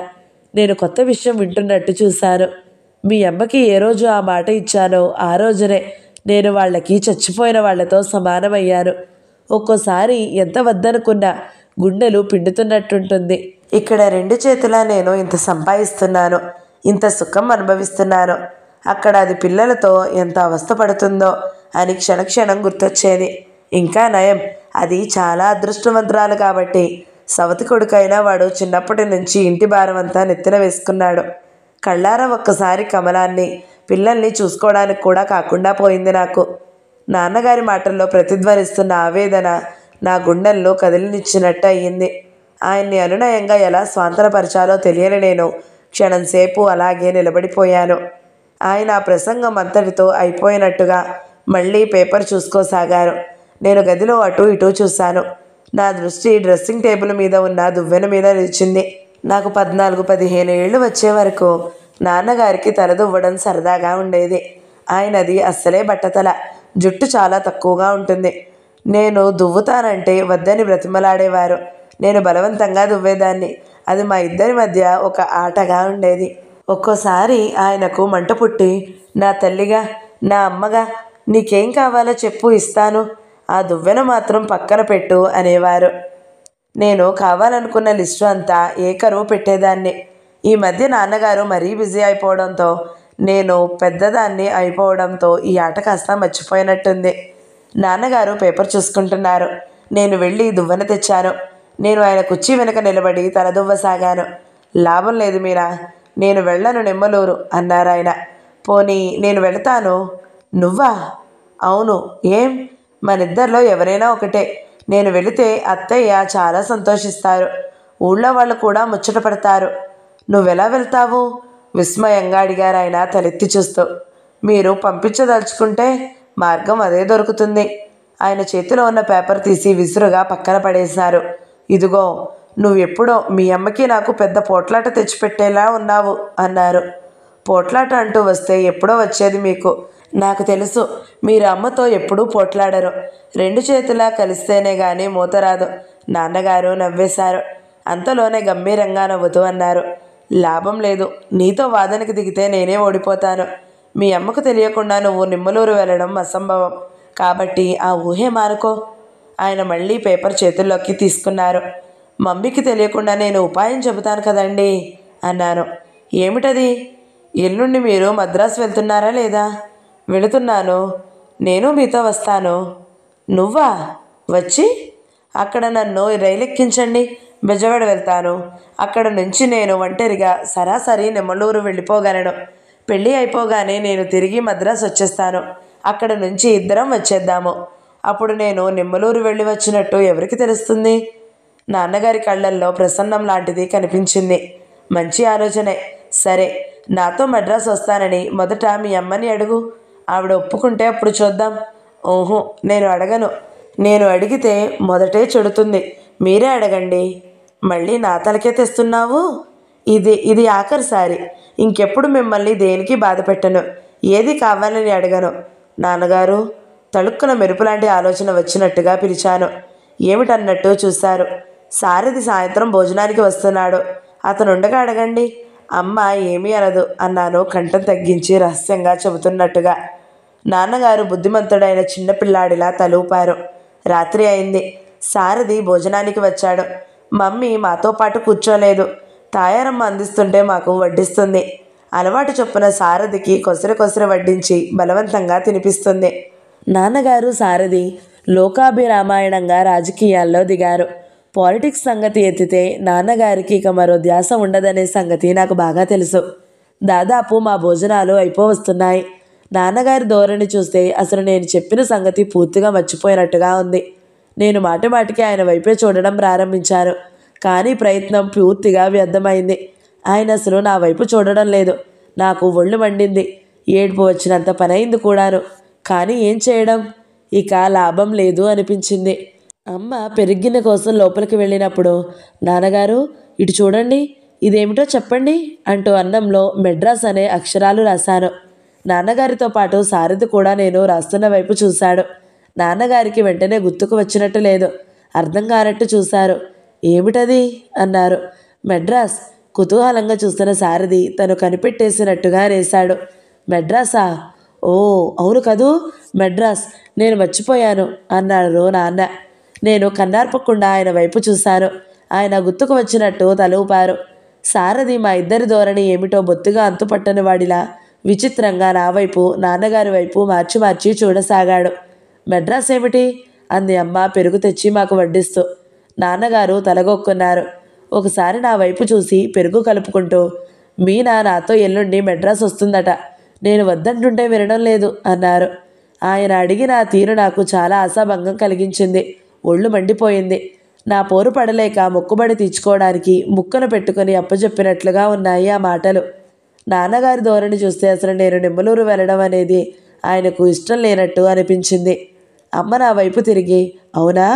నేను కొత్త విషయం వింటున్నట్టు చూశాను. మీ అమ్మకి ఏ రోజు ఆ మాట ఇచ్చానో ఆ రోజునే నేను వాళ్ళకి చచ్చిపోయిన వాళ్లతో సమానమయ్యాను. ఒక్కోసారి ఎంత వద్దనుకున్నా గుండెలు పిండుతున్నట్టుంటుంది. ఇక్కడ 2 చేతులా నేను ఇంత సంపాదిస్తున్నాను, ఇంత సుఖం అనుభవిస్తున్నాను. అక్కడ అది పిల్లలతో ఎంత అవస్థపడుతుందో అని క్షణక్షణం గుర్తొచ్చేది. ఇంకా నయం, అది చాలా అదృష్టవంతురాలు కాబట్టి సవతి కొడుకైనా వాడు చిన్నప్పటి నుంచి ఇంటి భారం అంతా నెత్తిన వేసుకున్నాడు. కళ్ళారా ఒక్కసారి కమలాన్ని, పిల్లల్ని చూసుకోవడానికి కూడా కాకుండా పోయింది నాకు. నాన్నగారి మాటల్లో ప్రతిధ్వనిస్తున్న ఆవేదన నా గుండెల్లో కదిలినిచ్చినట్టు అయ్యింది. ఆయన్ని అనునయంగా ఎలా స్వాంతనపరచాలో తెలియని నేను క్షణంసేపు అలాగే నిలబడిపోయాను. ఆయన ఆ ప్రసంగం అంతటితో అయిపోయినట్టుగా మళ్ళీ పేపర్ చూసుకోసాగారు. నేను గదిలో అటు ఇటు చూశాను. నా దృష్టి డ్రెస్సింగ్ టేబుల్ మీద ఉన్న దువ్వెన మీద నిలిచింది. నాకు 14-15 ఏళ్ళు వచ్చే వరకు నాన్నగారికి తలదువ్వడం సరదాగా ఉండేది. ఆయనది అస్సలే బట్టతల, జుట్టు చాలా తక్కువగా ఉంటుంది. నేను దువ్వుతానంటే వద్దని బ్రతిమలాడేవారు. నేను బలవంతంగా దువ్వేదాన్ని. అది మా ఇద్దరి మధ్య ఒక ఆటగా ఉండేది. ఒక్కోసారి ఆయనకు మంట పుట్టి, నా తల్లిగా, నా అమ్మగా నీకేం కావాలో చెప్పు, ఇస్తాను, ఆ దువ్వెన మాత్రం పక్కన పెట్టు అనేవారు. నేను కావాలనుకున్న లిస్టు అంతా ఏకరువు పెట్టేదాన్ని. ఈ మధ్య నాన్నగారు మరీ బిజీ అయిపోవడంతో, నేను పెద్దదాన్ని అయిపోవడంతో ఈ ఆట కాస్త మర్చిపోయినట్టుంది. నాన్నగారు పేపర్ చూసుకుంటున్నారు. నేను వెళ్ళి దువ్వెన తెచ్చాను. నేను ఆయన కుర్చీ వెనుక నిలబడి తలదువ్వసాగాను. లాభం లేదు మీరా, నేను వెళ్ళను నిమ్మలూరు అన్నారాయన. పోనీ నేను వెళతాను. నువ్వా? అవును. ఏం? మనిద్దరిలో ఎవరైనా ఒకటే. నేను వెళితే అత్తయ్య చాలా సంతోషిస్తారు. ఊళ్ళో వాళ్ళు కూడా ముచ్చట పడతారు. నువ్వెలా వెళ్తావు? విస్మయంగా అడిగారాయన తలెత్తి చూస్తూ. మీరు పంపించదలుచుకుంటే మార్గం అదే దొరుకుతుంది. ఆయన చేతిలో ఉన్న పేపర్ తీసి విసురుగా పక్కన పడేశారు. ఇదిగో, నువ్వెప్పుడో మీ అమ్మకి నాకు పెద్ద పోట్లాట తెచ్చిపెట్టేలా ఉన్నావు అన్నారు. పోట్లాట అంటూ వస్తే ఎప్పుడో వచ్చేది మీకు. నాకు తెలుసు, మీరు అమ్మతో ఎప్పుడూ పోట్లాడరు. 2 చేతులా కలిస్తేనే గాని మూతరాదు. నాన్నగారు నవ్వేశారు. అంతలోనే గంభీరంగా నవ్వుతూ అన్నారు. లాభం లేదు. నీతో వాదనకి దిగితే నేనే ఓడిపోతాను. మీ అమ్మకు తెలియకుండా నువ్వు నిమ్మలూరు వెళ్ళడం అసంభవం. కాబట్టి ఆ ఊహే మానుకో. ఆయన మళ్ళీ పేపర్ చేతుల్లోకి తీసుకున్నారు. మమ్మీకి తెలియకుండా నేను ఉపాయం చెబుతాను కదండి అన్నాను. ఏమిటది? ఎల్లుండి మీరు మద్రాసు వెళ్తున్నారా లేదా? వెళుతున్నాను. నేను మీతో వస్తాను. నువ్వా? వచ్చి అక్కడ నన్ను రైలు ఎక్కించండి. బెజవాడ వెళ్తాను. అక్కడ నుంచి నేను ఒంటరిగా సరాసరి నెమ్మలూరు వెళ్ళిపోగలను. పెళ్ళి అయిపోగానే నేను తిరిగి మద్రాసు వచ్చేస్తాను. అక్కడ నుంచి ఇద్దరం వచ్చేద్దాము. అప్పుడు నేను నెమ్మలూరు వెళ్ళి వచ్చినట్టు ఎవరికి తెలుస్తుంది? నాన్నగారి కళ్ళల్లో ప్రసన్నం లాంటిది కనిపించింది. మంచి ఆలోచనే. సరే, నాతో మద్రాసు వస్తానని మొదట మీ అమ్మని అడుగు. ఆవిడ ఒప్పుకుంటే అప్పుడు చూద్దాం. ఓహో, నేను అడగను. నేను అడిగితే మొదటే చెడుతుంది. మీరే అడగండి. మళ్ళీ నా తలకే తెస్తున్నావు? ఇది ఆఖరిసారి. ఇంకెప్పుడు మిమ్మల్ని దేనికి బాధ పెట్టను. ఏది కావాలని అడగను. నాన్నగారు, తళుక్కున మెరుపులాంటి ఆలోచన వచ్చినట్టుగా పిలిచాను. ఏమిటన్నట్టు చూశారు. సారథి సాయంత్రం భోజనానికి వస్తున్నాడు. అతనుండగా అడగండి. అమ్మ ఏమీ అనదు అన్నాను కంఠం తగ్గించి రహస్యంగా చెబుతున్నట్టుగా. నాన్నగారు బుద్ధిమంతుడైన చిన్నపిల్లాడిలా తలూపారు. రాత్రి అయింది. సారథి భోజనానికి వచ్చాడు. మమ్మీ మాతో పాటు కూర్చోలేదు. తాయారమ్మ అందిస్తుంటే మాకు వడ్డిస్తుంది. అలవాటు చొప్పున సారథికి కొసరి వడ్డించి బలవంతంగా తినిపిస్తుంది. నాన్నగారు సారథి లోకాభిరామాయణంగా రాజకీయాల్లో దిగారు. పాలిటిక్స్ సంగతి ఎత్తితే నాన్నగారికి ఇక మరో ధ్యాస ఉండదనే సంగతి నాకు బాగా తెలుసు. దాదాపు మా భోజనాలు అయిపోవస్తున్నాయి. నాన్నగారి ధోరణి చూస్తే అసలు నేను చెప్పిన సంగతి పూర్తిగా మర్చిపోయినట్టుగా ఉంది. నేను మాటిమాటికి ఆయన వైపే చూడడం ప్రారంభించాను. కానీ ప్రయత్నం పూర్తిగా వ్యర్థమైంది. ఆయన అసలు నా వైపు చూడడం లేదు. నాకు ఒళ్ళు మండింది. ఏడుపు వచ్చినంత పనైంది కూడాను. కానీ ఏం చేయడం? ఇక లాభం లేదు అనిపించింది. అమ్మ పెరిగిన కోసం లోపలికి వెళ్ళినప్పుడు, నాన్నగారు ఇటు చూడండి, ఇదేమిటో చెప్పండి అంటూ అన్నంలో మెడ్రాస్ అనే అక్షరాలు రాశాను. నాన్నగారితో పాటు సారథి కూడా నేను రాస్తున్న వైపు చూశాడు. నాన్నగారికి వెంటనే గుర్తుకు వచ్చినట్టు లేదు. అర్థం కానట్టు చూశారు. ఏమిటది అన్నారు. మెడ్రాస్. కుతూహలంగా చూస్తున్న సారథి తను కనిపెట్టేసినట్టుగా రేశాడు. మెడ్రాసా? ఓ అవును కదూ, మెడ్రాస్. నేను మర్చిపోయాను అన్నారు నాన్న. నేను కన్నార్పకుండా ఆయన వైపు చూశాను. ఆయన గుర్తుకు వచ్చినట్టు తలూపారు. సారథి మా ఇద్దరి ధోరణి ఏమిటో బొత్తుగా అంతుపట్టని వాడిలా విచిత్రంగా నా వైపు నాన్నగారి వైపు మార్చి మార్చి చూడసాగాడు. మెడ్రాస్ ఏమిటి? అంది అమ్మ పెరుగు తెచ్చి మాకు వడ్డిస్తూ. నాన్నగారు తలగొక్కున్నారు. ఒకసారి నా వైపు చూసి పెరుగు కలుపుకుంటూ, మీనా నాతో ఎల్లుండి మెడ్రాస్ వస్తుందట. నేను వద్దంటుంటే వినడం లేదు అన్నారు. ఆయన అడిగిన ఆ తీరు నాకు చాలా ఆశాభంగం కలిగించింది. ఒళ్ళు మండిపోయింది. నా పోరు పడలేక మొక్కుబడి తీర్చుకోవడానికి ముక్కను పెట్టుకుని అప్పచెప్పినట్లుగా ఉన్నాయి ఆ మాటలు. నాన్నగారి ధోరణి చూస్తే అసలు నేను నెమ్మలూరు వెళ్ళడం అనేది ఆయనకు ఇష్టం లేనట్టు అనిపించింది. అమ్మ నా వైపు తిరిగి, అవునా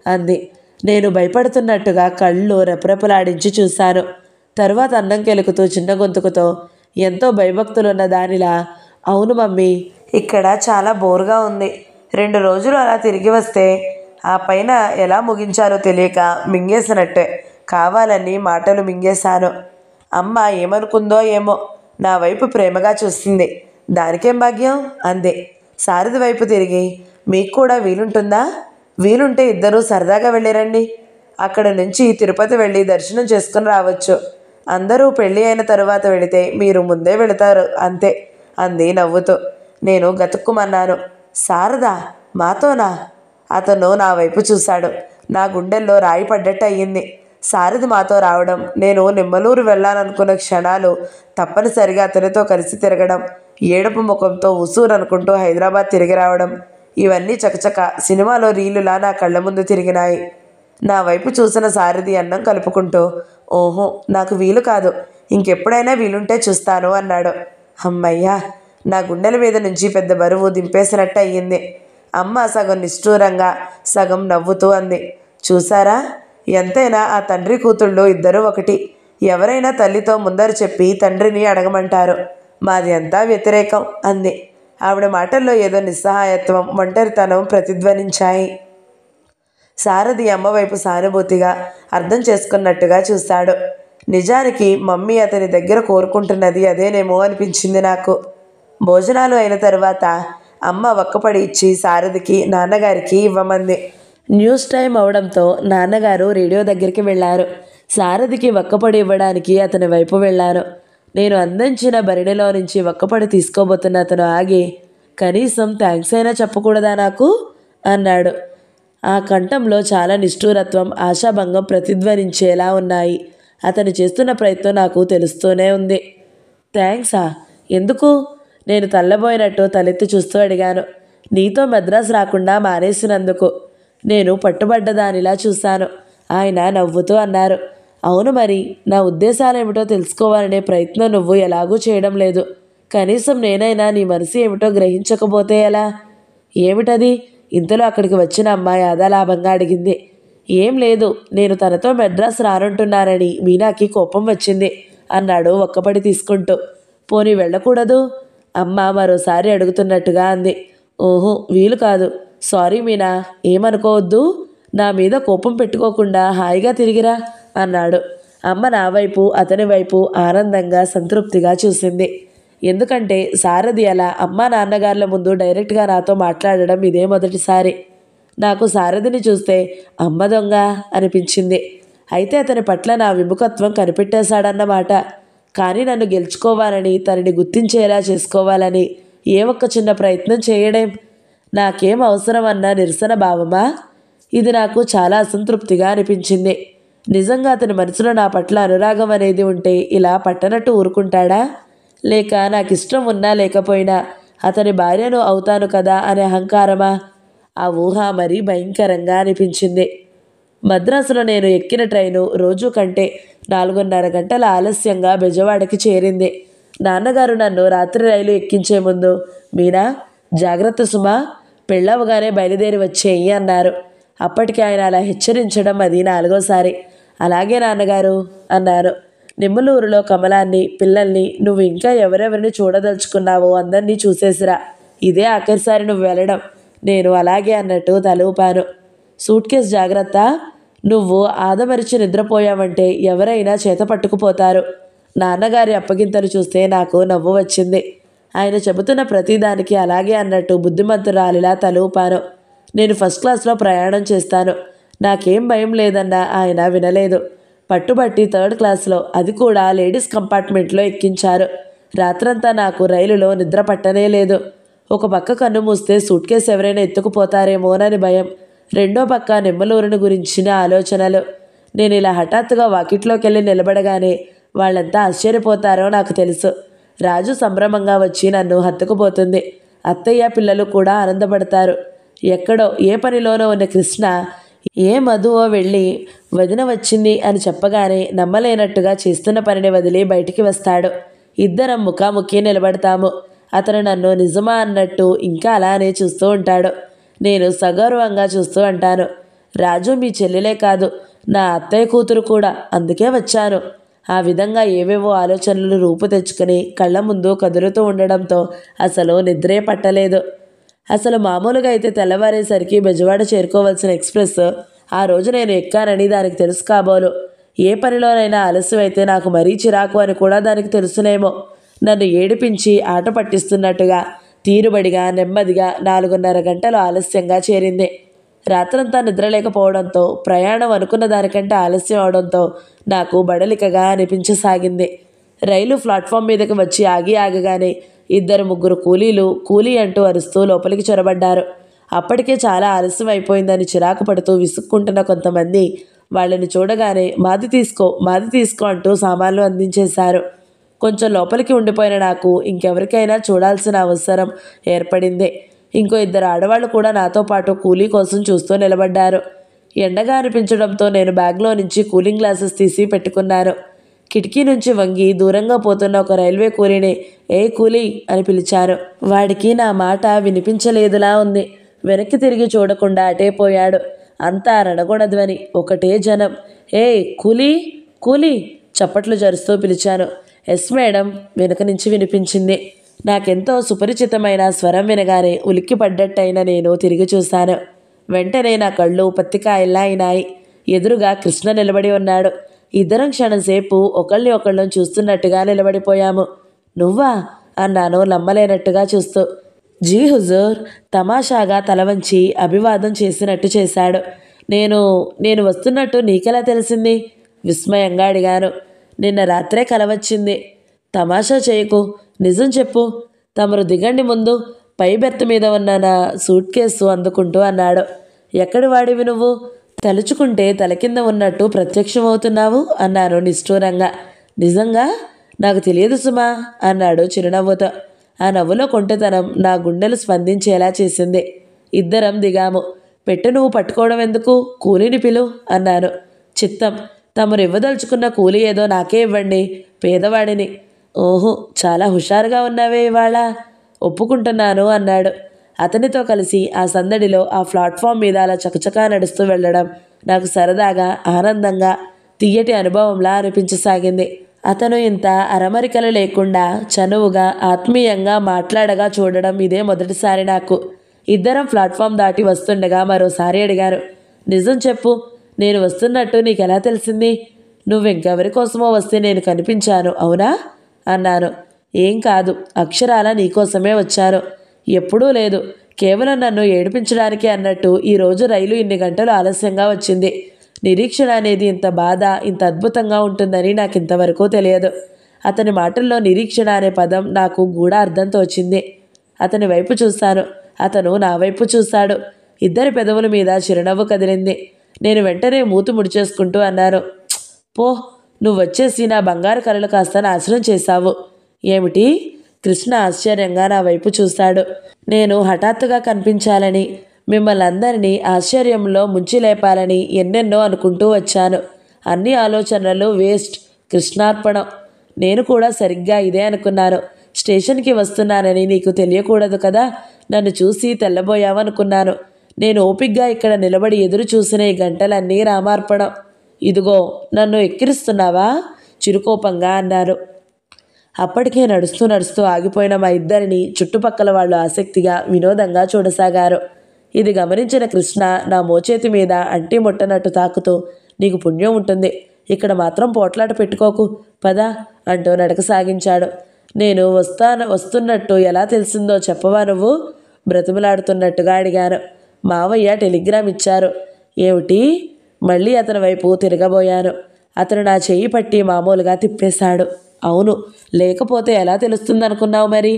అంది. నేను భయపడుతున్నట్టుగా కళ్ళు రెపరెపలాడించి చూశాను. తరువాత అన్నం కెలుకుతూ చిన్న గొంతుకుతో ఎంతో భయభక్తులున్న దానిలా, అవును మమ్మీ, ఇక్కడ చాలా బోరుగా ఉంది. 2 రోజులు అలా తిరిగి వస్తే ఆ పైన ఎలా ముగించాలో తెలియక మింగేసినట్టే కావాలని మాటలు మింగేశాను. అమ్మ ఏమనుకుందో ఏమో, నా వైపు ప్రేమగా చూస్తుంది. దానికేం భాగ్యం అంది. సారథి వైపు తిరిగి, మీకు కూడా వీలుంటుందా? వీలుంటే ఇద్దరూ సరదాగా వెళ్ళిరండి. అక్కడ నుంచి తిరుపతి వెళ్ళి దర్శనం చేసుకుని రావచ్చు. అందరూ పెళ్ళి అయిన తరువాత వెళితే మీరు ముందే వెళతారు అంతే అంది నవ్వుతూ. నేను గతుక్కుమన్నాను. శారదా మాతోనా? అతను నా వైపు చూశాడు. నా గుండెల్లో రాయి పడ్డట్టు అయ్యింది. సారథి మాతో రావడం, నేను నెమ్మలూరు వెళ్ళాలనుకున్న క్షణాలు, తప్పనిసరిగా అతనితో కలిసి తిరగడం, ఏడుపు ముఖంతో ఉసూరు అనుకుంటూ హైదరాబాద్ తిరిగి రావడం, ఇవన్నీ చకచక సినిమాలో రీలులా నా కళ్ళ ముందు తిరిగినాయి. నా వైపు చూసిన సారథి అన్నం కలుపుకుంటూ, ఓహో నాకు వీలు కాదు, ఇంకెప్పుడైనా వీలుంటే చూస్తాను అన్నాడు. అమ్మయ్యా, నా గుండెల మీద నుంచి పెద్ద బరువు దింపేసినట్టు అయ్యింది. అమ్మ సగం నిష్ఠూరంగా సగం నవ్వుతూ అంది, చూసారా, ఎంతైనా ఆ తండ్రి కూతుళ్ళు ఇద్దరూ ఒకటి. ఎవరైనా తల్లితో ముందర చెప్పి తండ్రిని అడగమంటారు. మాది అంతా వ్యతిరేకం అంది. ఆవిడ మాటల్లో ఏదో నిస్సహాయత్వం, ఒంటరితనం ప్రతిధ్వనించాయి. సారథి అమ్మ వైపు సానుభూతిగా అర్థం చేసుకున్నట్టుగా చూశాడు. నిజానికి మమ్మీ అతని దగ్గర కోరుకుంటున్నది అదేనేమో అనిపించింది నాకు. భోజనాలు అయిన తరువాత అమ్మ ఒక్కపడి ఇచ్చి సారథికి నాన్నగారికి ఇవ్వమంది. న్యూస్ టైం అవడంతో నాన్నగారు రేడియో దగ్గరికి వెళ్ళారు. సారథికి ఒక్కపడి ఇవ్వడానికి అతని వైపు వెళ్ళాను. నేను అందించిన బరిణిలో నుంచి ఒక్కపడి తీసుకోబోతున్న అతను ఆగి, కనీసం థ్యాంక్స్ అయినా చెప్పకూడదా నాకు అన్నాడు. ఆ కంఠంలో చాలా నిష్ఠూరత్వం, ఆశాభంగం ప్రతిధ్వనించేలా ఉన్నాయి. అతను చేస్తున్న ప్రయత్నం నాకు తెలుస్తూనే ఉంది. థ్యాంక్సా? ఎందుకు? నేను తల్లబోయినట్టు తలెత్తి చూస్తూ అడిగాను. నీతో మద్రాసు రాకుండా మానేసినందుకు. నేను పట్టుబడ్డదానిలా చూశాను. ఆయన నవ్వుతూ అన్నారు. అవును, మరి నా ఉద్దేశాలేమిటో తెలుసుకోవాలనే ప్రయత్నం నువ్వు ఎలాగూ చేయడం లేదు. కనీసం నేనైనా నీ మనసు ఏమిటో గ్రహించకపోతే ఎలా? ఏమిటది? ఇంతలో అక్కడికి వచ్చిన అమ్మాయి ఆదాలాభంగా అడిగింది. ఏం లేదు, నేను తనతో మెడ్రాస్ రానంటున్నానని మీనాకి కోపం వచ్చింది అన్నాడు ఒక్కపడి తీసుకుంటూ. పోనీ వెళ్ళకూడదు? అమ్మ మరోసారి అడుగుతున్నట్టుగా అంది. ఓహో, వీలు కాదు. సారీ మీనా, ఏమనుకోవద్దు. నా మీద కోపం పెట్టుకోకుండా హాయిగా తిరిగిరా అన్నాడు. అమ్మ నా వైపు అతని వైపు ఆనందంగా సంతృప్తిగా చూసింది. ఎందుకంటే సారథి అలా అమ్మా నాన్నగారుల ముందు డైరెక్ట్గా నాతో మాట్లాడడం ఇదే మొదటిసారి. నాకు సారథిని చూస్తే అమ్మ దొంగ అనిపించింది. అయితే అతని పట్ల నా విముఖత్వం కనిపెట్టేశాడన్నమాట. కానీ నన్ను గెలుచుకోవాలని, తనని గుర్తించేలా చేసుకోవాలని ఏ ఒక్క చిన్న ప్రయత్నం చేయడేం? నాకేం అవసరం అన్న నిరసన భావమా? ఇది నాకు చాలా అసంతృప్తిగా అనిపించింది. నిజంగా అతని మనసులో నా పట్ల అనురాగం అనేది ఉంటే ఇలా పట్టనట్టు ఊరుకుంటాడా? లేక నాకు ఇష్టం ఉన్నా లేకపోయినా అతని భార్యను అవుతాను కదా అనే అహంకారమా? ఆ ఊహ మరీ భయంకరంగా అనిపించింది. మద్రాసులో నేను ఎక్కిన ట్రైను రోజు కంటే 4:30 గంటల ఆలస్యంగా బెజవాడకి చేరింది. నాన్నగారు నన్ను రాత్రి రైలు ఎక్కించే ముందు, మీనా జాగ్రత్త సుమా, పెళ్ళవగానే బయలుదేరి వచ్చేయి అన్నారు. అప్పటికి ఆయన అలా హెచ్చరించడం అది 4వసారి. అలాగే నాన్నగారు అన్నాను. నిమ్మలూరులో కమలాన్ని, పిల్లల్ని, నువ్వు ఇంకా ఎవరెవరిని చూడదలుచుకున్నావో అందరినీ చూసేసిరా. ఇదే ఆఖరిసారి నువ్వు వెళ్ళడం. నేను అలాగే అన్నట్టు తల ఊపాను. సూట్ కేస్ జాగ్రత్త. నువ్వు ఆదమరిచి నిద్రపోయావంటే ఎవరైనా చేత పట్టుకుపోతారు. నాన్నగారి అప్పగింతలు చూస్తే నాకు నవ్వు వచ్చింది. ఆయన చెబుతున్న ప్రతిదానికి అలాగే అన్నట్టు బుద్ధిమంతురాలిలా తల ఊపాను. నేను ఫస్ట్ క్లాస్లో ప్రయాణం చేస్తాను. నాకేం భయం లేదన్నా ఆయన వినలేదు. పట్టుబట్టి 3rd క్లాస్లో, అది కూడా లేడీస్ కంపార్ట్మెంట్లో ఎక్కించారు. రాత్రంతా నాకు రైలులో నిద్ర పట్టనే లేదు. ఒక పక్క కన్ను మూస్తే సూట్ కేసు ఎవరైనా ఎత్తుకుపోతారేమోనని భయం, రెండో పక్క నిమ్మలూరుని గురించిన ఆలోచనలు. నేను ఇలా హఠాత్తుగా వాకిట్లోకి వెళ్ళి నిలబడగానే వాళ్ళంతా ఆశ్చర్యపోతారో నాకు తెలుసు. రాజు సంభ్రమంగా వచ్చి నన్ను హత్తుకుపోతుంది. అత్తయ్య పిల్లలు కూడా ఆనందపడతారు. ఎక్కడో ఏ పనిలోనో ఉన్న కృష్ణ ఏ మధువో వెళ్ళి వదిన వచ్చింది అని చెప్పగానే నమ్మలేనట్టుగా చేస్తున్న పనిని వదిలి బయటికి వస్తాడు. ఇద్దరం ముఖాముఖి నిలబడతాము. అతను నన్ను నిజమా అన్నట్టు ఇంకా అలానే చూస్తూ ఉంటాడు. నేను సగౌరవంగా చూస్తూ అంటాను, రాజు మీ చెల్లెలే కాదు, నా అత్తయ్య కూతురు కూడా, అందుకే వచ్చాను. ఆ విధంగా ఏవేవో ఆలోచనలు రూపు తెచ్చుకుని కళ్ళ ముందు కదులుతూ ఉండడంతో అసలు నిద్రే పట్టలేదు. అసలు మామూలుగా అయితే తెల్లవారేసరికి బెజవాడ చేరుకోవాల్సిన ఎక్స్ప్రెస్ ఆ రోజు నేను ఎక్కానని దానికి తెలుసు కాబోలు. ఏ పనిలోనైనా ఆలస్యం అయితే నాకు మరీ చిరాకు అని కూడా దానికి తెలుసునేమో. నన్ను ఏడిపించి ఆట పట్టిస్తున్నట్టుగా తీరుబడిగా నెమ్మదిగా 4:30 గంటలు ఆలస్యంగా చేరింది. రాత్రంతా నిద్రలేకపోవడంతో, ప్రయాణం అనుకున్న దానికంటే ఆలస్యం అవడంతో నాకు బడలికగా అనిపించసాగింది. రైలు ప్లాట్ఫామ్ మీదకి వచ్చి ఆగగానే 2-3 కూలీలు కూలీ అంటూ అరుస్తూ లోపలికి చొరబడ్డారు. అప్పటికే చాలా ఆలస్యం అయిపోయిందని చిరాకు పడుతూ విసుక్కుంటున్న కొంతమంది వాళ్ళని చూడగానే మాది తీసుకో అంటూ సామాన్లు అందించేశారు. కొంచెం లోపలికి ఉండిపోయిన నాకు ఇంకెవరికైనా చూడాల్సిన అవసరం ఏర్పడింది. ఇంకో 2 ఆడవాళ్ళు కూడా నాతో పాటు కూలీ కోసం చూస్తూ నిలబడ్డారు. ఎండగా అనిపించడంతో నేను బ్యాగ్లో నుంచి కూలింగ్ గ్లాసెస్ తీసి పెట్టుకున్నాను. కిటికీ నుంచి వంగి దూరంగా పోతున్న ఒక రైల్వే కూలీని ఏ కూలీ అని పిలిచాను. వాడికి నా మాట వినిపించలేదులా ఉంది. వెనక్కి తిరిగి చూడకుండా అటే పోయాడు. అంతా రణగొణధ్వని, ఒకటే జనం. ఏ కూలీ కూలీ చప్పట్లు జరుస్తూ పిలిచాను. ఎస్ మేడం, వెనుక నుంచి వినిపించింది. నాకెంతో సుపరిచితమైన స్వరం వినగానే ఉలిక్కి పడ్డట్టయిన నేను తిరిగి చూశాను. వెంటనే నా కళ్ళు పత్తికాయల్లా అయినాయి. ఎదురుగా కృష్ణ నిలబడి ఉన్నాడు. ఇద్దరం క్షణంసేపు ఒకళ్ళని చూస్తున్నట్టుగా నిలబడిపోయాము. నువ్వా అన్నాను నమ్మలేనట్టుగా చూస్తూ. జీ హుజూర్ తమాషాగా తల వంచి అభివాదం చేసినట్టు చేశాడు. నేను వస్తున్నట్టు నీకెలా తెలిసింది? విస్మయంగా అడిగాను. నిన్న రాత్రే కల వచ్చింది. తమాషా చేయకు, నిజం చెప్పు. తమరు దిగండి ముందు, పై బెర్త్ మీద ఉన్న నా సూట్ కేసు అందుకుంటూ అన్నాడు. ఎక్కడి వాడివి నువ్వు? తలుచుకుంటే తల కింద ఉన్నట్టు ప్రత్యక్షమవుతున్నావు అన్నాను నిష్ఠూరంగా. నిజంగా? నాకు తెలియదు సుమా అన్నాడు చిరునవ్వుతో. ఆ నవ్వులో కొంటెతనం నా గుండెలు స్పందించేలా చేసింది. ఇద్దరం దిగాము. పెట్టు నువ్వు పట్టుకోవడం ఎందుకు? కూలీని పిలు అన్నాను. చిత్తం. తమరు ఇవ్వదలుచుకున్న కూలీ ఏదో నాకే ఇవ్వండి, పేదవాడిని. ఓహో, చాలా హుషారుగా ఉన్నావే ఇవాళ. ఒప్పుకుంటున్నాను అన్నాడు. అతనితో కలిసి ఆ సందడిలో ఆ ప్లాట్ఫామ్ మీద అలా చకచకా నడుస్తూ వెళ్ళడం నాకు సరదాగా, ఆనందంగా, తియ్యటి అనుభవంలా అనిపించసాగింది. అతను ఇంత అరమరికలు లేకుండా చనువుగా, ఆత్మీయంగా మాట్లాడగా చూడడం ఇదే మొదటిసారి నాకు. ఇద్దరం ప్లాట్ఫామ్ దాటి వస్తుండగా మరోసారి అడిగారు. నిజం చెప్పు, నేను వస్తున్నట్టు నీకెలా తెలిసింది? నువ్వెంకెవరి కోసమో వస్తే నేను కనిపించాను, అవునా అన్నాను. ఏం కాదు, అక్షరాల నీకోసమే వచ్చాను. ఎప్పుడూ లేదు, కేవలం నన్ను ఏడిపించడానికి అన్నట్టు ఈరోజు రైలు ఇన్ని గంటలు ఆలస్యంగా వచ్చింది. నిరీక్షణ అనేది ఇంత బాధ, ఇంత అద్భుతంగా ఉంటుందని నాకు ఇంతవరకు తెలియదు. అతని మాటల్లో నిరీక్షణ అనే పదం నాకు గూఢ అర్థం తోచింది. అతని వైపు చూశాను. అతను నా వైపు చూశాడు. ఇద్దరి పెదవుల మీద చిరునవ్వు కదిలింది. నేను వెంటనే మూతి ముడిచేసుకుంటూ అన్నాను. పో, నువ్వొచ్చేసి నా బంగారు కలలు కాస్త నాశనం చేశావు. ఏమిటి? కృష్ణ ఆశ్చర్యంగా నా వైపు చూశాడు. నేను హఠాత్తుగా కనిపించాలని, మిమ్మల్ని అందరినీ ఆశ్చర్యంలో ముంచి లేపాలని ఎన్నెన్నో అనుకుంటూ వచ్చాను. అన్ని ఆలోచనలు వేస్ట్, కృష్ణార్పణం. నేను కూడా సరిగ్గా ఇదే అనుకున్నాను. స్టేషన్కి వస్తున్నానని నీకు తెలియకూడదు కదా. నన్ను చూసి తెల్లబోయావనుకున్నాను. నేను ఓపిగ్గా ఇక్కడ నిలబడి ఎదురు చూసిన ఈ గంటలన్నీ రామార్పణం. ఇదిగో, నన్ను ఎక్కిరిస్తున్నావా? చిరుకోపంగా అన్నారు. అప్పటికే నడుస్తూ నడుస్తూ ఆగిపోయిన మా ఇద్దరిని చుట్టుపక్కల వాళ్ళు ఆసక్తిగా, వినోదంగా చూడసాగారు. ఇది గమనించిన కృష్ణ నా మోచేతి మీద అంటి ముట్టనట్టు తాకుతూ, నీకు పుణ్యం ఉంటుంది, ఇక్కడ మాత్రం పోట్లాట పెట్టుకోకు, పద అంటూ నడక సాగించాడు. నేను వస్తున్నట్టు ఎలా తెలిసిందో చెప్పవా నువ్వు? బ్రతిమలాడుతున్నట్టుగా అడిగాను. మావయ్య టెలిగ్రామ్ ఇచ్చారు. ఏమిటి? మళ్ళీ అతని వైపు తిరగబోయాను. అతను నా చెయ్యి పట్టి మామూలుగా తిప్పేశాడు. అవును, లేకపోతే ఎలా తెలుస్తుందనుకున్నావు మరి?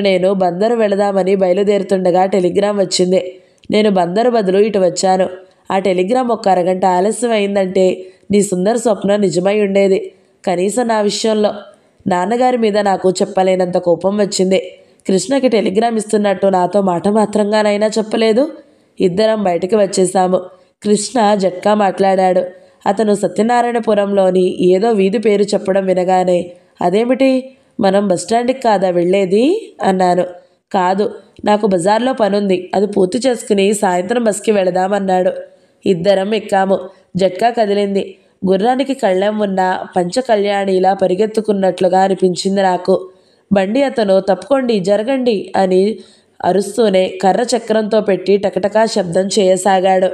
నేను బందరు వెళదామని బయలుదేరుతుండగా టెలిగ్రామ్ వచ్చింది. నేను బందరు బదులు ఇటు వచ్చాను. ఆ టెలిగ్రామ్ ఒక్క అరగంట ఆలస్యం అయిందంటే నీ సుందర స్వప్నం నిజమై ఉండేది. కనీసం నా విషయంలో. నాన్నగారి మీద నాకు చెప్పలేనంత కోపం వచ్చింది. కృష్ణకి టెలిగ్రామ్ ఇస్తున్నట్టు నాతో మాట మాత్రంగానైనా చెప్పలేదు. ఇద్దరం బయటికి వచ్చేశాము. కృష్ణ జట్కా మాట్లాడాడు. అతను సత్యనారాయణపురంలోని ఏదో వీధి పేరు చెప్పడం వినగానే, అదేమిటి, మనం బస్టాండ్కి కాదా వెళ్ళేది అన్నాను. కాదు, నాకు బజార్లో పనుంది, అది పూర్తి చేసుకుని సాయంత్రం బస్కి వెళదామన్నాడు. ఇద్దరం ఎక్కాము. జట్కా కదిలింది. గుర్రానికి కళ్ళెం ఉన్న పంచకళ్యాణిలా పరిగెత్తుకున్నట్లుగా అనిపించింది నాకు. బండి అతను తప్పుకోండి, జరగండి అని అరుస్తూనే కర్ర చక్రంతో పెట్టి టకటకా శబ్దం చేయసాగాడు.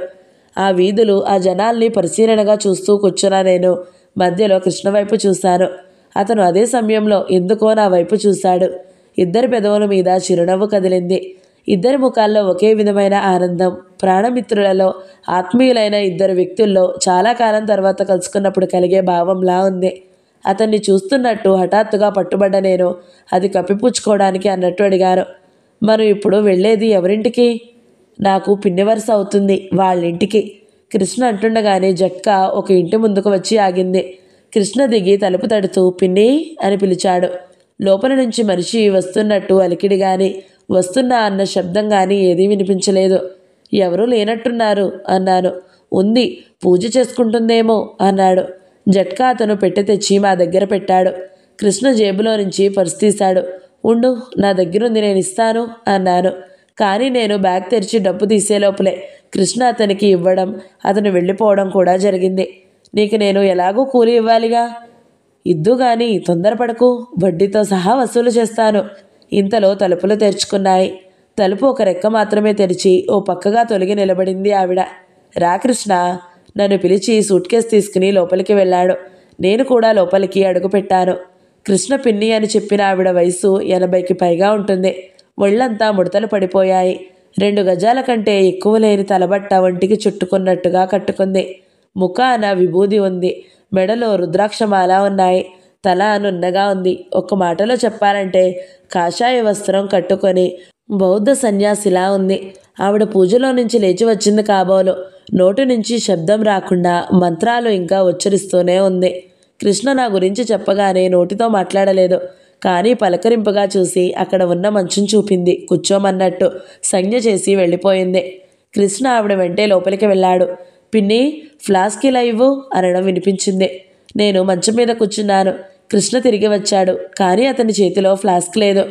ఆ వీధులు, ఆ జనాల్ని పరిశీలనగా చూస్తూ కూర్చున్నా నేను. మధ్యలో కృష్ణ వైపు చూశాను. అతను అదే సమయంలో ఎందుకో నా వైపు చూశాడు. ఇద్దరి పెదవుల మీద చిరునవ్వు కదిలింది. ఇద్దరి ముఖాల్లో ఒకే విధమైన ఆనందం. ప్రాణమిత్రులలో, ఆత్మీయులైన ఇద్దరు వ్యక్తుల్లో చాలా కాలం తర్వాత కలుసుకున్నప్పుడు కలిగే భావంలా ఉంది. అతన్ని చూస్తున్నట్టు హఠాత్తుగా పట్టుబడ్డ నేను అది కప్పిపుచ్చుకోవడానికి అన్నట్టు అడిగాను. మనం ఇప్పుడు వెళ్ళేది ఎవరింటికి? నాకు పిన్ని వరుస అవుతుంది, వాళ్ళింటికి. కృష్ణ అంటుండగానే జట్కా ఒక ఇంటి ముందుకు వచ్చి ఆగింది. కృష్ణ దిగి తలుపు తడుతూ పిన్ని అని పిలిచాడు. లోపల నుంచి మనిషి వస్తున్నట్టు అలికిడి గాని, వస్తున్నా అన్న శబ్దం గాని ఏదీ వినిపించలేదు. ఎవరూ లేనట్టున్నారు అన్నాను. ఉంది, పూజ చేసుకుంటుందేమో అన్నాడు. జట్కా అతను పెట్టె తెచ్చి మా దగ్గర పెట్టాడు. కృష్ణ జేబులో నుంచి పర్సు తీశాడు. ఉండు, నా దగ్గరుంది, నేను ఇస్తాను అన్నాను. కానీ నేను బ్యాగ్ తెరిచి డబ్బు తీసే లోపలే కృష్ణ అతనికి ఇవ్వడం, అతను వెళ్ళిపోవడం కూడా జరిగింది. నీకు నేను ఎలాగూ కూలి ఇవ్వాలిగా. ఇద్దుగాని తొందరపడకు, వడ్డీతో సహా వసూలు చేస్తాను. ఇంతలో తలుపులు తెరుచుకున్నాయి. తలుపు ఒక రెక్క మాత్రమే తెరిచి ఓ పక్కగా తొలగి నిలబడింది ఆవిడ. రా కృష్ణ, నన్ను పిలిచి సూట్ కేసు తీసుకుని లోపలికి వెళ్ళాడు. నేను కూడా లోపలికి అడుగుపెట్టాను. కృష్ణ పిన్ని అని చెప్పిన ఆవిడ వయసు 80కి పైగా ఉంటుంది. ఒళ్ళంతా ముడతలు పడిపోయాయి. 2 గజాల కంటే ఎక్కువ లేని తలబట్ట ఒంటికి చుట్టుకున్నట్టుగా కట్టుకుంది. ముఖాన విభూది ఉంది. మెడలో రుద్రాక్షమాల ఉన్నాయి. తల నున్నగా ఉంది. ఒక్క మాటలో చెప్పాలంటే కాషాయ వస్త్రం కట్టుకొని బౌద్ధ సన్యాసిలా ఉంది. ఆవిడ పూజలో నుంచి లేచి వచ్చింది కాబోలు. నోటి నుంచి శబ్దం రాకుండా మంత్రాలు ఇంకా ఉచ్చరిస్తూనే ఉంది. కృష్ణ నా గురించి చెప్పగానే నోటితో మాట్లాడలేదు. కానీ పలకరింపుగా చూసి అక్కడ ఉన్న మంచును చూపింది. కూర్చోమన్నట్టు సంజ్ఞ చేసి వెళ్ళిపోయింది. కృష్ణ ఆవిడ వెంటే లోపలికి వెళ్ళాడు. పిన్ని, ఫ్లాస్క్ ఇలా ఇవ్వు అనడం వినిపించింది. నేను మంచం మీద కూర్చున్నాను. కృష్ణ తిరిగి వచ్చాడు. కానీ అతని చేతిలో ఫ్లాస్క్ లేదు.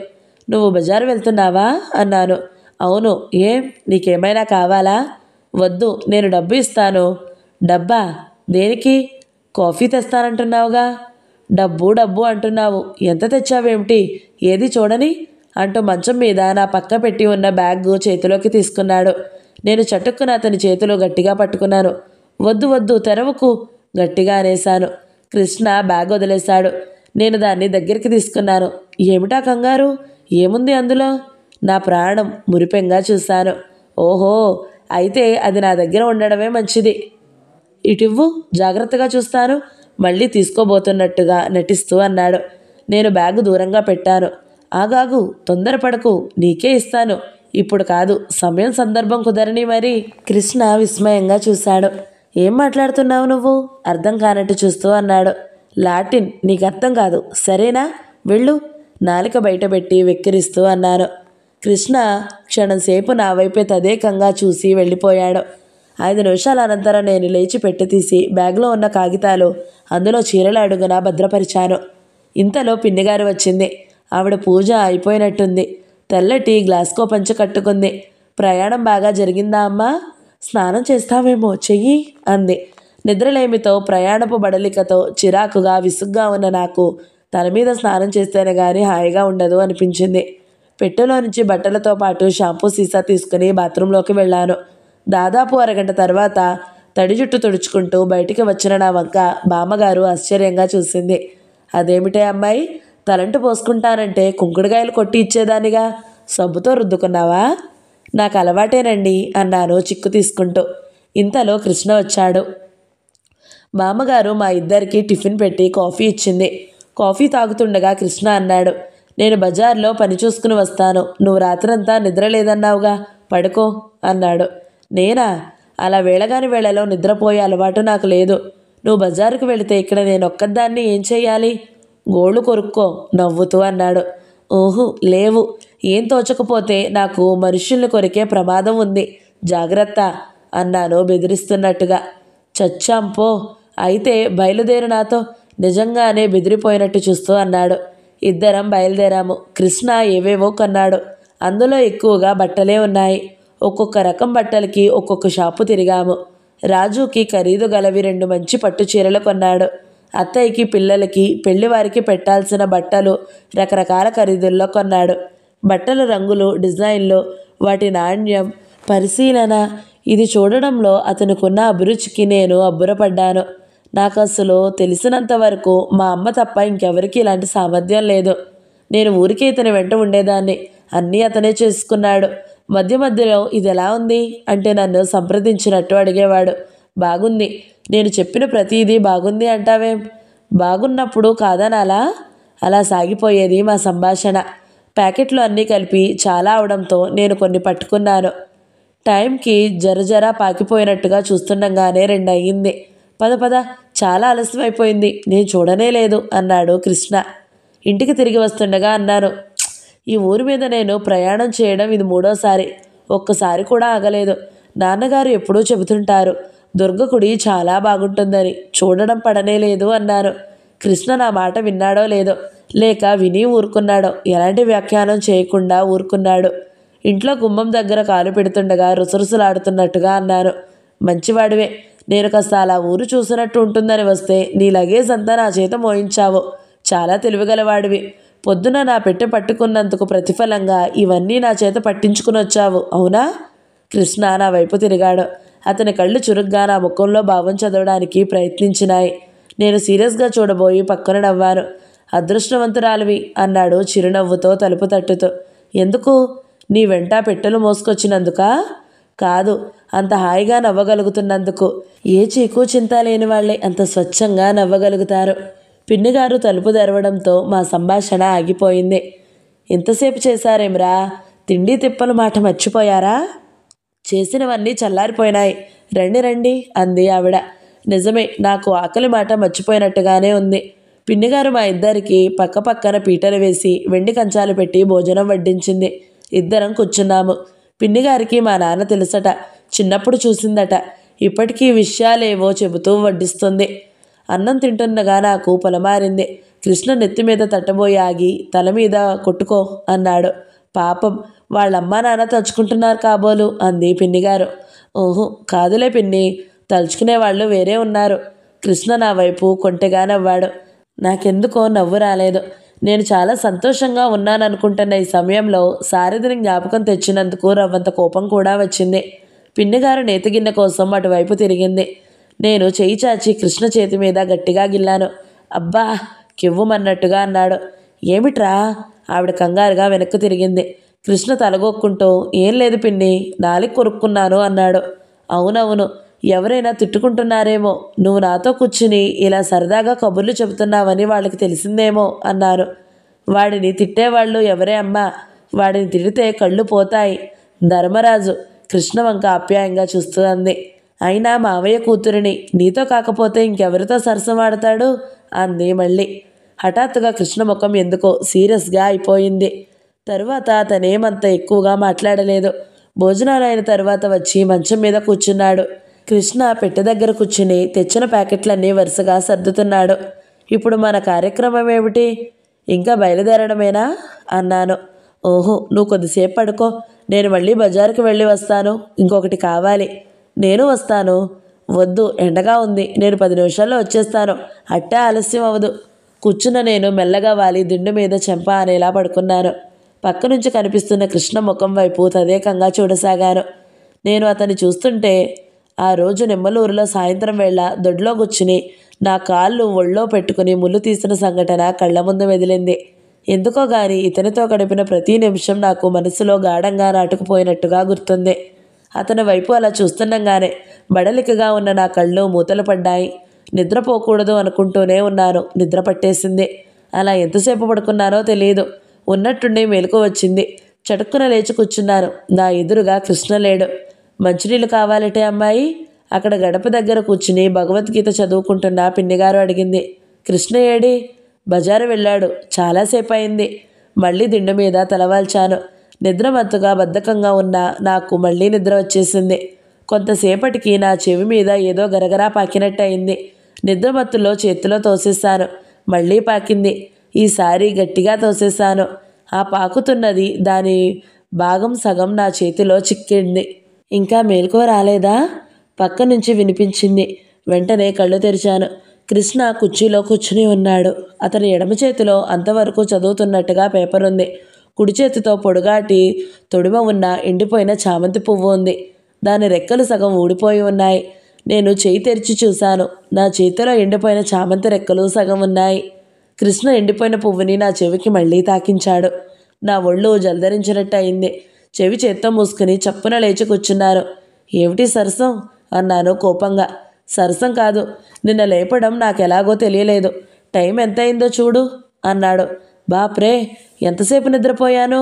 నువ్వు బజారు వెళ్తున్నావా అన్నాను. అవును. ఏం, నీకేమైనా కావాలా? వద్దు, నేను డబ్బు ఇస్తాను. డబ్బా? దేనికి? కాఫీ తెస్తానంటున్నావుగా. డబ్బు డబ్బు అంటున్నావు, ఎంత తెచ్చావేమిటి? ఏది చూడని అంటూ మంచం మీద నా పక్క పెట్టి ఉన్న బ్యాగ్ చేతిలోకి తీసుకున్నాడు. నేను చటుక్కున అతని చేతులు గట్టిగా పట్టుకున్నాను. వద్దు వద్దు, తెరవకు గట్టిగా అనేశాను. కృష్ణ బ్యాగ్ వదిలేశాడు. నేను దాన్ని దగ్గరికి తీసుకున్నాను. ఏమిటా కంగారు? ఏముంది అందులో? నా ప్రాణం మురిపెంగా చూశాను. ఓహో, అయితే అది నా దగ్గర ఉండడమే మంచిది. ఇటివ్వు, జాగ్రత్తగా చూస్తాను మళ్ళీ తీసుకోబోతున్నట్టుగా నటిస్తూ అన్నాడు. నేను బ్యాగు దూరంగా పెట్టాను. ఆగాగు, తొందరపడకు, నీకే ఇస్తాను. ఇప్పుడు కాదు, సమయం సందర్భం కుదరని మరి. కృష్ణ విస్మయంగా చూశాడు. ఏం మాట్లాడుతున్నావు నువ్వు? అర్థం కానట్టు చూస్తూ అన్నాడు. లాటిన్, నీకు అర్థం కాదు, సరేనా? వెళ్ళు, నాలిక బయటపెట్టి వెక్కిరిస్తూ అన్నాను. కృష్ణ క్షణంసేపు నా వైపే తదేకంగా చూసి వెళ్ళిపోయాడు. 5 నిమిషాల అనంతరం నేను లేచి పెట్టి తీసి బ్యాగ్లో ఉన్న కాగితాలు అందులో చీరల అడుగున భద్రపరిచాను. ఇంతలో పిన్నిగారు వచ్చింది. ఆవిడ పూజ అయిపోయినట్టుంది. తెల్లటి గ్లాస్కో పంచ కట్టుకుంది. ప్రయాణం బాగా జరిగిందా అమ్మా? స్నానం చేస్తావేమో, చెయ్యి అంది. నిద్రలేమితో, ప్రయాణపు బడలికతో చిరాకుగా విసుగ్గా ఉన్న నాకు తల మీద స్నానం చేస్తేనే కానీ హాయిగా ఉండదు అనిపించింది. పెట్టెలో నుంచి బట్టలతో పాటు షాంపూ సీసా తీసుకుని బాత్రూంలోకి వెళ్ళాను. దాదాపు అరగంట తర్వాత తడి జుట్టు తుడుచుకుంటూ బయటికి వచ్చిన నా వంక బామ్మగారు ఆశ్చర్యంగా చూసింది. అదేమిటే అమ్మాయి, తలంటు పోసుకుంటానంటే కుంకుడుకాయలు కొట్టి ఇచ్చేదానిగా, సబ్బుతో రుద్దుకున్నావా? నాకు అలవాటేనండి అన్నాను చిక్కు తీసుకుంటూ. ఇంతలో కృష్ణ వచ్చాడు. బామ్మగారు మా ఇద్దరికి టిఫిన్ పెట్టి కాఫీ ఇచ్చింది. కాఫీ తాగుతుండగా కృష్ణ అన్నాడు, నేను బజార్లో పని చూసుకుని వస్తాను. నువ్వు రాత్రంతా నిద్ర లేదన్నావుగా, పడుకో అన్నాడు. నేనా? అలా వేళగాని వేళలో నిద్రపోయే అలవాటు నాకు లేదు. నువ్వు బజారుకు వెళితే ఇక్కడ నేను ఒక్కదాన్ని ఏం చెయ్యాలి? గోళ్ళు కొరుక్కో నవ్వుతూ అన్నాడు. ఓహు, లేవు. ఏం తోచకపోతే నాకు మనుషుల్ని కొరికే ప్రమాదం ఉంది, జాగ్రత్త అన్నాను బెదిరిస్తున్నట్టుగా. చచ్చాంపో, అయితే బయలుదేరు నాతో, నిజంగానే బెదిరిపోయినట్టు చూస్తూ అన్నాడు. ఇద్దరం బయలుదేరాము. కృష్ణ ఏవేవో కొన్నాడు. అందులో ఎక్కువగా బట్టలే ఉన్నాయి. ఒక్కొక్క రకం బట్టలకి ఒక్కొక్క షాపు తిరిగాము. రాజుకి ఖరీదు గలవి 2 మంచి పట్టు చీరలు కొన్నాడు. అత్తయ్యకి, పిల్లలకి, పెళ్లివారికి పెట్టాల్సిన బట్టలు రకరకాల ఖరీదుల్లో కొన్నాడు. బట్టల రంగులు, డిజైన్లు, వాటి నాణ్యం, పరిశీలన, ఇది చూడడంలో అతనుకున్న అభిరుచికి నేను అబ్బురపడ్డాను. నాకు అసలు తెలిసినంత వరకు మా అమ్మ తప్ప ఇంకెవరికి ఇలాంటి సామర్థ్యం లేదు. నేను ఊరికే ఇతని వెంట ఉండేదాన్ని. అన్నీ అతనే చేసుకున్నాడు. మధ్య మధ్యలో ఇది ఎలా ఉంది అంటే నన్ను సంప్రదించినట్టు అడిగేవాడు. బాగుంది. నేను చెప్పిన ప్రతిదీ బాగుంది అంటావేం? బాగున్నప్పుడు కాదనాలా? అలా సాగిపోయేది మా సంభాషణ. ప్యాకెట్లు అన్నీ కలిపి చాలా అవడంతో నేను కొన్ని పట్టుకున్నాను. టైంకి జరజరా పాకిపోయినట్టుగా చూస్తుండగానే 2 అయ్యింది. పద పద, చాలా ఆలస్యం అయిపోయింది, నేను చూడనే లేదు అన్నాడు కృష్ణ. ఇంటికి తిరిగి వస్తుండగా అన్నాను, ఈ ఊరి మీద నేను ప్రయాణం చేయడం ఇది 3వసారి. ఒక్కసారి కూడా ఆగలేదు. నాన్నగారు ఎప్పుడూ చెబుతుంటారు, దుర్గకుడి చాలా బాగుంటుందని. చూడడం పడనే లేదు అన్నాను. కృష్ణ నా మాట విన్నాడో లేదో, లేక విని ఊరుకున్నాడో, ఎలాంటి వ్యాఖ్యానం చేయకుండా ఊరుకున్నాడు. ఇంట్లో గుమ్మం దగ్గర కాలు పెడుతుండగా రుసరుసలాడుతున్నట్టుగా అన్నాను. మంచివాడివే. నేను కాస్త అలా ఊరు చూసినట్టు ఉంటుందని వస్తే నీ లగేజ్ అంతా నా చేత మోయించావు. చాలా తెలివిగలవాడివి. పొద్దున నా పెట్టె పట్టుకున్నందుకు ప్రతిఫలంగా ఇవన్నీ నా చేత పట్టించుకుని వచ్చావు, అవునా? కృష్ణ నా వైపు తిరిగాడు. అతని కళ్ళు చురుగ్గా నా ముఖంలో భావం చదవడానికి ప్రయత్నించినాయి. నేను సీరియస్గా చూడబోయి పక్కన నవ్వాను. అదృష్టవంతురాలివి అన్నాడు చిరునవ్వుతో తలుపు తట్టుతూ. ఎందుకు? నీ వెంట పెట్టెలు మోసుకొచ్చినందుకా? కాదు, అంత హాయిగా నవ్వగలుగుతున్నందుకు. ఏ చీకు చింత లేని వాళ్ళే అంత స్వచ్ఛంగా నవ్వగలుగుతారు. పిన్నిగారు తలుపు తెరవడంతో మా సంభాషణ ఆగిపోయింది. ఇంతసేపు చేశారేమ్రా? తిండి తిప్పలు మాట మర్చిపోయారా? చేసినవన్నీ చల్లారిపోయినాయి, రండి రండి అంది ఆవిడ. నిజమే, నాకు ఆకలి మాట మర్చిపోయినట్టుగానే ఉంది. పిన్నిగారు మా ఇద్దరికి పక్క పక్కన పీటలు వేసి వెండి కంచాలు పెట్టి భోజనం వడ్డించింది. ఇద్దరం కూర్చున్నాము. పిన్నిగారికి మా నాన్న తెలుసట, చిన్నప్పుడు చూసిందట. ఇప్పటికీ విషయాలేవో చెబుతూ వడ్డిస్తుంది. అన్నం తింటుండగా నాకు పొలమారింది. కృష్ణ నెత్తి మీద తట్టబోయి ఆగి, తల మీద కొట్టుకో అన్నాడు. పాపం, వాళ్ళమ్మా నాన్న తలుచుకుంటున్నారు కాబోలు అంది పిన్నిగారు. ఓహో, కాదులే పిన్ని, తలుచుకునే వాళ్ళు వేరే ఉన్నారు. కృష్ణ నా వైపు కొంటెగా నవ్వాడు. నాకెందుకో నవ్వు రాలేదు. నేను చాలా సంతోషంగా ఉన్నాననుకుంటున్న ఈ సమయంలో సారథిని జ్ఞాపకం తెచ్చినందుకు రవ్వంత కోపం కూడా వచ్చింది. పిన్నిగారు నేతిగిన్నె కోసం అటువైపు తిరిగింది. నేను చేయి చాచి కృష్ణ చేతి మీద గట్టిగా గిల్లాను. అబ్బా, కివ్వుమన్నట్టుగా అన్నాడు. ఏమిట్రా? ఆవిడ కంగారుగా వెనక్కు తిరిగింది. కృష్ణ తలగొక్కుంటూ, ఏం లేదు పిన్ని, నాలికి కొరుక్కున్నాను అన్నాడు. అవునవును, ఎవరైనా తిట్టుకుంటున్నారేమో, నువ్వు నాతో కూర్చుని ఇలా సరదాగా కబుర్లు చెబుతున్నావని వాళ్ళకి తెలిసిందేమో అన్నాను. వాడిని తిట్టేవాళ్ళు ఎవరే అమ్మా? వాడిని తిడితే కళ్ళు పోతాయి. ధర్మరాజు కృష్ణ వంక ఆప్యాయంగా చూస్తూ అంది. అయినా మావయ్య కూతురిని, నీతో కాకపోతే ఇంకెవరితో సరసమాడతాడు అంది మళ్ళీ. హఠాత్తుగా కృష్ణ ముఖం ఎందుకో సీరియస్గా అయిపోయింది. తరువాత అతనేమంత ఎక్కువగా మాట్లాడలేదు. భోజనాలు అయిన తర్వాత వచ్చి మంచం మీద కూర్చున్నాడు. కృష్ణ పెట్టె దగ్గర కూర్చుని తెచ్చిన ప్యాకెట్లన్నీ వరుసగా సర్దుతున్నాడు. ఇప్పుడు మన కార్యక్రమం ఏమిటి? ఇంకా బయలుదేరడమేనా అన్నాను. ఓహో, నువ్వు కొద్దిసేపు పడుకో, నేను మళ్ళీ బజారుకి వెళ్ళి వస్తాను. ఇంకొకటి కావాలి. నేను వస్తాను. వద్దు, ఎండగా ఉంది, నేను 10 నిమిషాల్లో వచ్చేస్తాను. అట్టే ఆలస్యం అవ్వదు. కూర్చున్న నేను మెల్లగా వాలి దిండు మీద చెంప అనేలా పడుకున్నాను. పక్క నుంచి కనిపిస్తున్న కృష్ణ ముఖం వైపు తదేకంగా చూడసాగాను. నేను అతన్ని చూస్తుంటే ఆ రోజు నెమ్మలూరులో సాయంత్రం వేళ దొడ్లో కూర్చుని నా కాళ్ళు ఒళ్ళో పెట్టుకుని ముళ్ళు తీసిన సంఘటన కళ్ళ ముందు మెదిలింది. ఎందుకో గాని ఇతనితో గడిపిన ప్రతి నిమిషం నాకు మనసులో గాఢంగా నాటుకుపోయినట్టుగా గుర్తుంది. అతని వైపు అలా చూస్తుండగానే బడలికగా ఉన్న నా కళ్ళు మూతలు పడ్డాయి. నిద్రపోకూడదు అనుకుంటూనే ఉన్నాను. నిద్ర పట్టేసింది. అలా ఎంతసేపు పడుకున్నానో తెలియదు. ఉన్నట్టుండి మెలకు వచ్చింది. చటుక్కున లేచి కూర్చున్నాను. నా ఎదురుగా కృష్ణ లేడు. మంచినీళ్ళు కావాలటే అమ్మాయి? అక్కడ గడప దగ్గర కూర్చుని భగవద్గీత చదువుకుంటున్న పిన్నిగారు అడిగింది. కృష్ణ ఏడి? బజారు వెళ్ళాడు, చాలాసేపు అయింది. మళ్ళీ దిండు మీద తలవాల్చాను. నిద్ర మత్తుగా బద్ధకంగా ఉన్న నాకు మళ్ళీ నిద్ర వచ్చేసింది. కొంతసేపటికి నా చెవి మీద ఏదో గరగరా పాకినట్టు అయింది. నిద్రమత్తులో చేతిలో తోసేశాను. మళ్ళీ పాకింది. ఈసారి గట్టిగా తోసేశాను. ఆ పాకుతున్నది దాని భాగం సగం నా చేతిలో చిక్కింది. ఇంకా మేల్కో రాలేదా? పక్క నుంచి వినిపించింది. వెంటనే కళ్ళు తెరిచాను. కృష్ణ కుర్చీలో కూర్చుని ఉన్నాడు. అతని ఎడమ చేతిలో అంతవరకు చదువుతున్నట్టుగా పేపర్ ఉంది. కుడి చేతితో పొడుగాటి తొడిమ ఉన్న ఎండిపోయిన చామంతి పువ్వు ఉంది. దాని రెక్కలు సగం ఊడిపోయి ఉన్నాయి. నేను చేయి తెరిచి చూశాను. నా చేతిలో ఎండిపోయిన చామంతి రెక్కలు సగం ఉన్నాయి. కృష్ణ ఎండిపోయిన పువ్వుని నా చెవికి మళ్ళీ తాకించాడు. నా ఒళ్ళు జలధరించినట్టు అయింది. చెవి చేత్తో మూసుకుని చప్పున లేచి కూర్చున్నాను. ఏమిటి సరసం అన్నాను కోపంగా. సరసం కాదు, నిన్న లేపడం నాకెలాగో తెలియలేదు. టైం ఎంత అయిందో చూడు అన్నాడు. బాప్రే, ఎంతసేపు నిద్రపోయాను?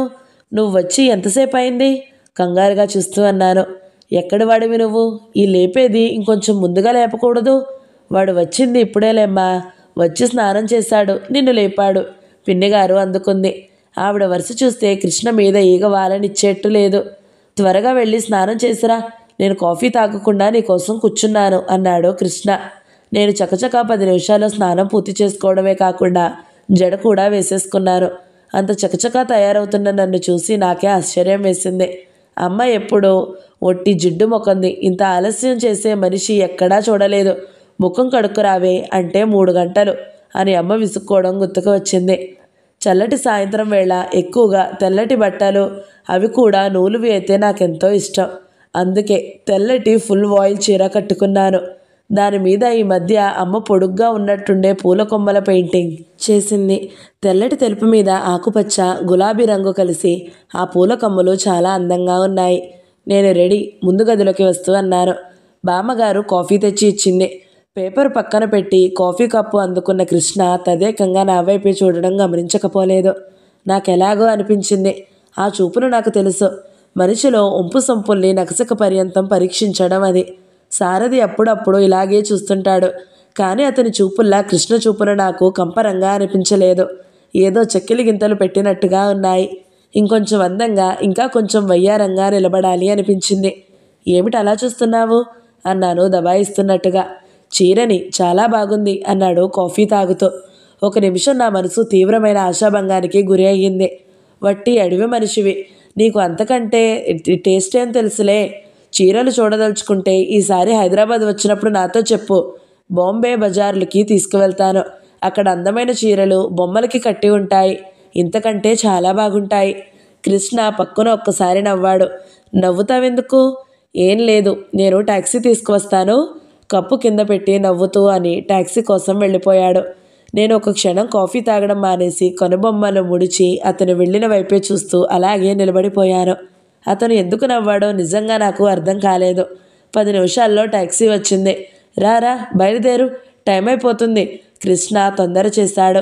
నువ్వు వచ్చి ఎంతసేపు అయింది? కంగారుగా చూస్తూ అన్నాను. ఎక్కడి వాడివి నువ్వు? ఈ లేపేది ఇంకొంచెం ముందుగా లేపకూడదు? వాడు వచ్చింది ఇప్పుడేలేమ్మా. వచ్చి స్నానం చేశాడు, నిన్ను లేపాడు. పిన్నిగారు అందుకుంది. ఆవిడ వరుస చూస్తే కృష్ణ మీద ఈగ వాలనిచ్చేట్టు లేదు. త్వరగా వెళ్ళి స్నానం చేసిరా, నేను కాఫీ తాగకుండా నీకోసం కూర్చున్నాను అన్నాడు కృష్ణ. నేను చకచకా 10 నిమిషాల్లో స్నానం పూర్తి చేసుకోవడమే కాకుండా జడ కూడా వేసేసుకున్నాను. అంత చకచకా తయారవుతున్న నన్ను చూసి నాకే ఆశ్చర్యం వేసింది. అమ్మ ఎప్పుడో ఒట్టి జిడ్డు మొకంది. ఇంత ఆలస్యం చేసే మనిషి ఎక్కడా చూడలేదు. ముఖం కడుక్కురావే అంటే 3 గంటలు అని అమ్మ విసుక్కోవడం గుర్తుకు వచ్చింది. చల్లటి సాయంత్రం వేళ ఎక్కువగా తెల్లటి బట్టలు, అవి కూడా నూలువి అయితే నాకెంతో ఇష్టం. అందుకే తెల్లటి ఫుల్ వాయిల్ చీర కట్టుకున్నాను. దాని మీద ఈ మధ్య అమ్మ పొడుగ్గా ఉన్నట్టుండే పూల కొమ్మల పెయింటింగ్ చేసింది. తెల్లటి తెలుపు మీద ఆకుపచ్చ, గులాబీ రంగు కలిసి ఆ పూల కొమ్మలు చాలా అందంగా ఉన్నాయి. నేను రెడీ, ముందు గదిలోకి వస్తూ అన్నాను. బామ్మగారు కాఫీ తెచ్చి ఇచ్చింది. పేపర్ పక్కన పెట్టి కాఫీ కప్పు అందుకున్న కృష్ణ తదేకంగా నా వైపే చూడడం గమనించకపోలేదు. నాకెలాగో అనిపించింది. ఆ చూపును నాకు తెలుసు. మనిషిలో ఒంపు సొంపుల్ని నకసిక పర్యంతం పరీక్షించడం అది. సారథి అప్పుడప్పుడు ఇలాగే చూస్తుంటాడు. కానీ అతని చూపుల్లా కృష్ణ చూపులు నాకు కంపరంగా అనిపించలేదు. ఏదో చెక్కిలి గింతలు పెట్టినట్టుగా ఉన్నాయి. ఇంకొంచెం అందంగా, ఇంకా కొంచెం వయ్యారంగా నిలబడాలి అనిపించింది. ఏమిటి అలా చూస్తున్నావు అన్నాను దబాయిస్తున్నట్టుగా. చీరని చాలా బాగుంది అన్నాడు కాఫీ తాగుతూ. ఒక నిమిషం నా మనసు తీవ్రమైన ఆశాభంగానికి గురి అయ్యింది. వట్టి అడవి మనిషివి, నీకు అంతకంటే టేస్ట్ ఏం తెలుసులే. చీరలు చూడదలుచుకుంటే ఈసారి హైదరాబాద్ వచ్చినప్పుడు నాతో చెప్పు. బాంబే బజార్లకి తీసుకువెళ్తాను. అక్కడ అందమైన చీరలు బొమ్మలకి కట్టి ఉంటాయి. ఇంతకంటే చాలా బాగుంటాయి. కృష్ణ పక్కన ఒక్కసారి నవ్వాడు. నవ్వుతావెందుకు? ఏం లేదు, నేను టాక్సీ తీసుకువస్తాను. కప్పు కింద పెట్టి నవ్వుతూ అని టాక్సీ కోసం వెళ్ళిపోయాడు. నేను ఒక క్షణం కాఫీ తాగడం మానేసి కనుబొమ్మలు ముడిచి అతను వెళ్ళిన వైపే చూస్తూ అలాగే నిలబడిపోయాను. అతను ఎందుకు నవ్వాడో నిజంగా నాకు అర్థం కాలేదు. 10 నిమిషాల్లో టాక్సీ వచ్చింది. రారా బయలుదేరు, టైం అయిపోతుంది. కృష్ణ తొందర చేశాడు.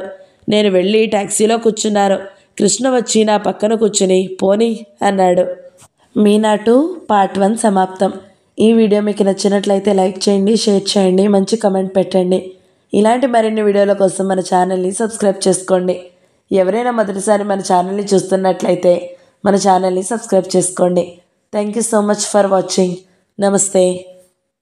నేను వెళ్ళి టాక్సీలో కూర్చున్నాను. కృష్ణ వచ్చి నా పక్కన కూర్చుని పోనీ అన్నాడు. మీనా 2 పార్ట్ 1 సమాప్తం. ఈ వీడియో మీకు నచ్చినట్లయితే లైక్ చేయండి, షేర్ చేయండి, మంచి కమెంట్ పెట్టండి. ఇలాంటి మరిన్ని వీడియోల కోసం మన ఛానల్ని సబ్స్క్రైబ్ చేసుకోండి. ఎవరైనా మొదటిసారి మన ఛానల్ని చూస్తున్నట్లయితే మన ఛానల్ని సబ్స్క్రైబ్ చేసుకోండి. Thank you so much for watching. నమస్తే.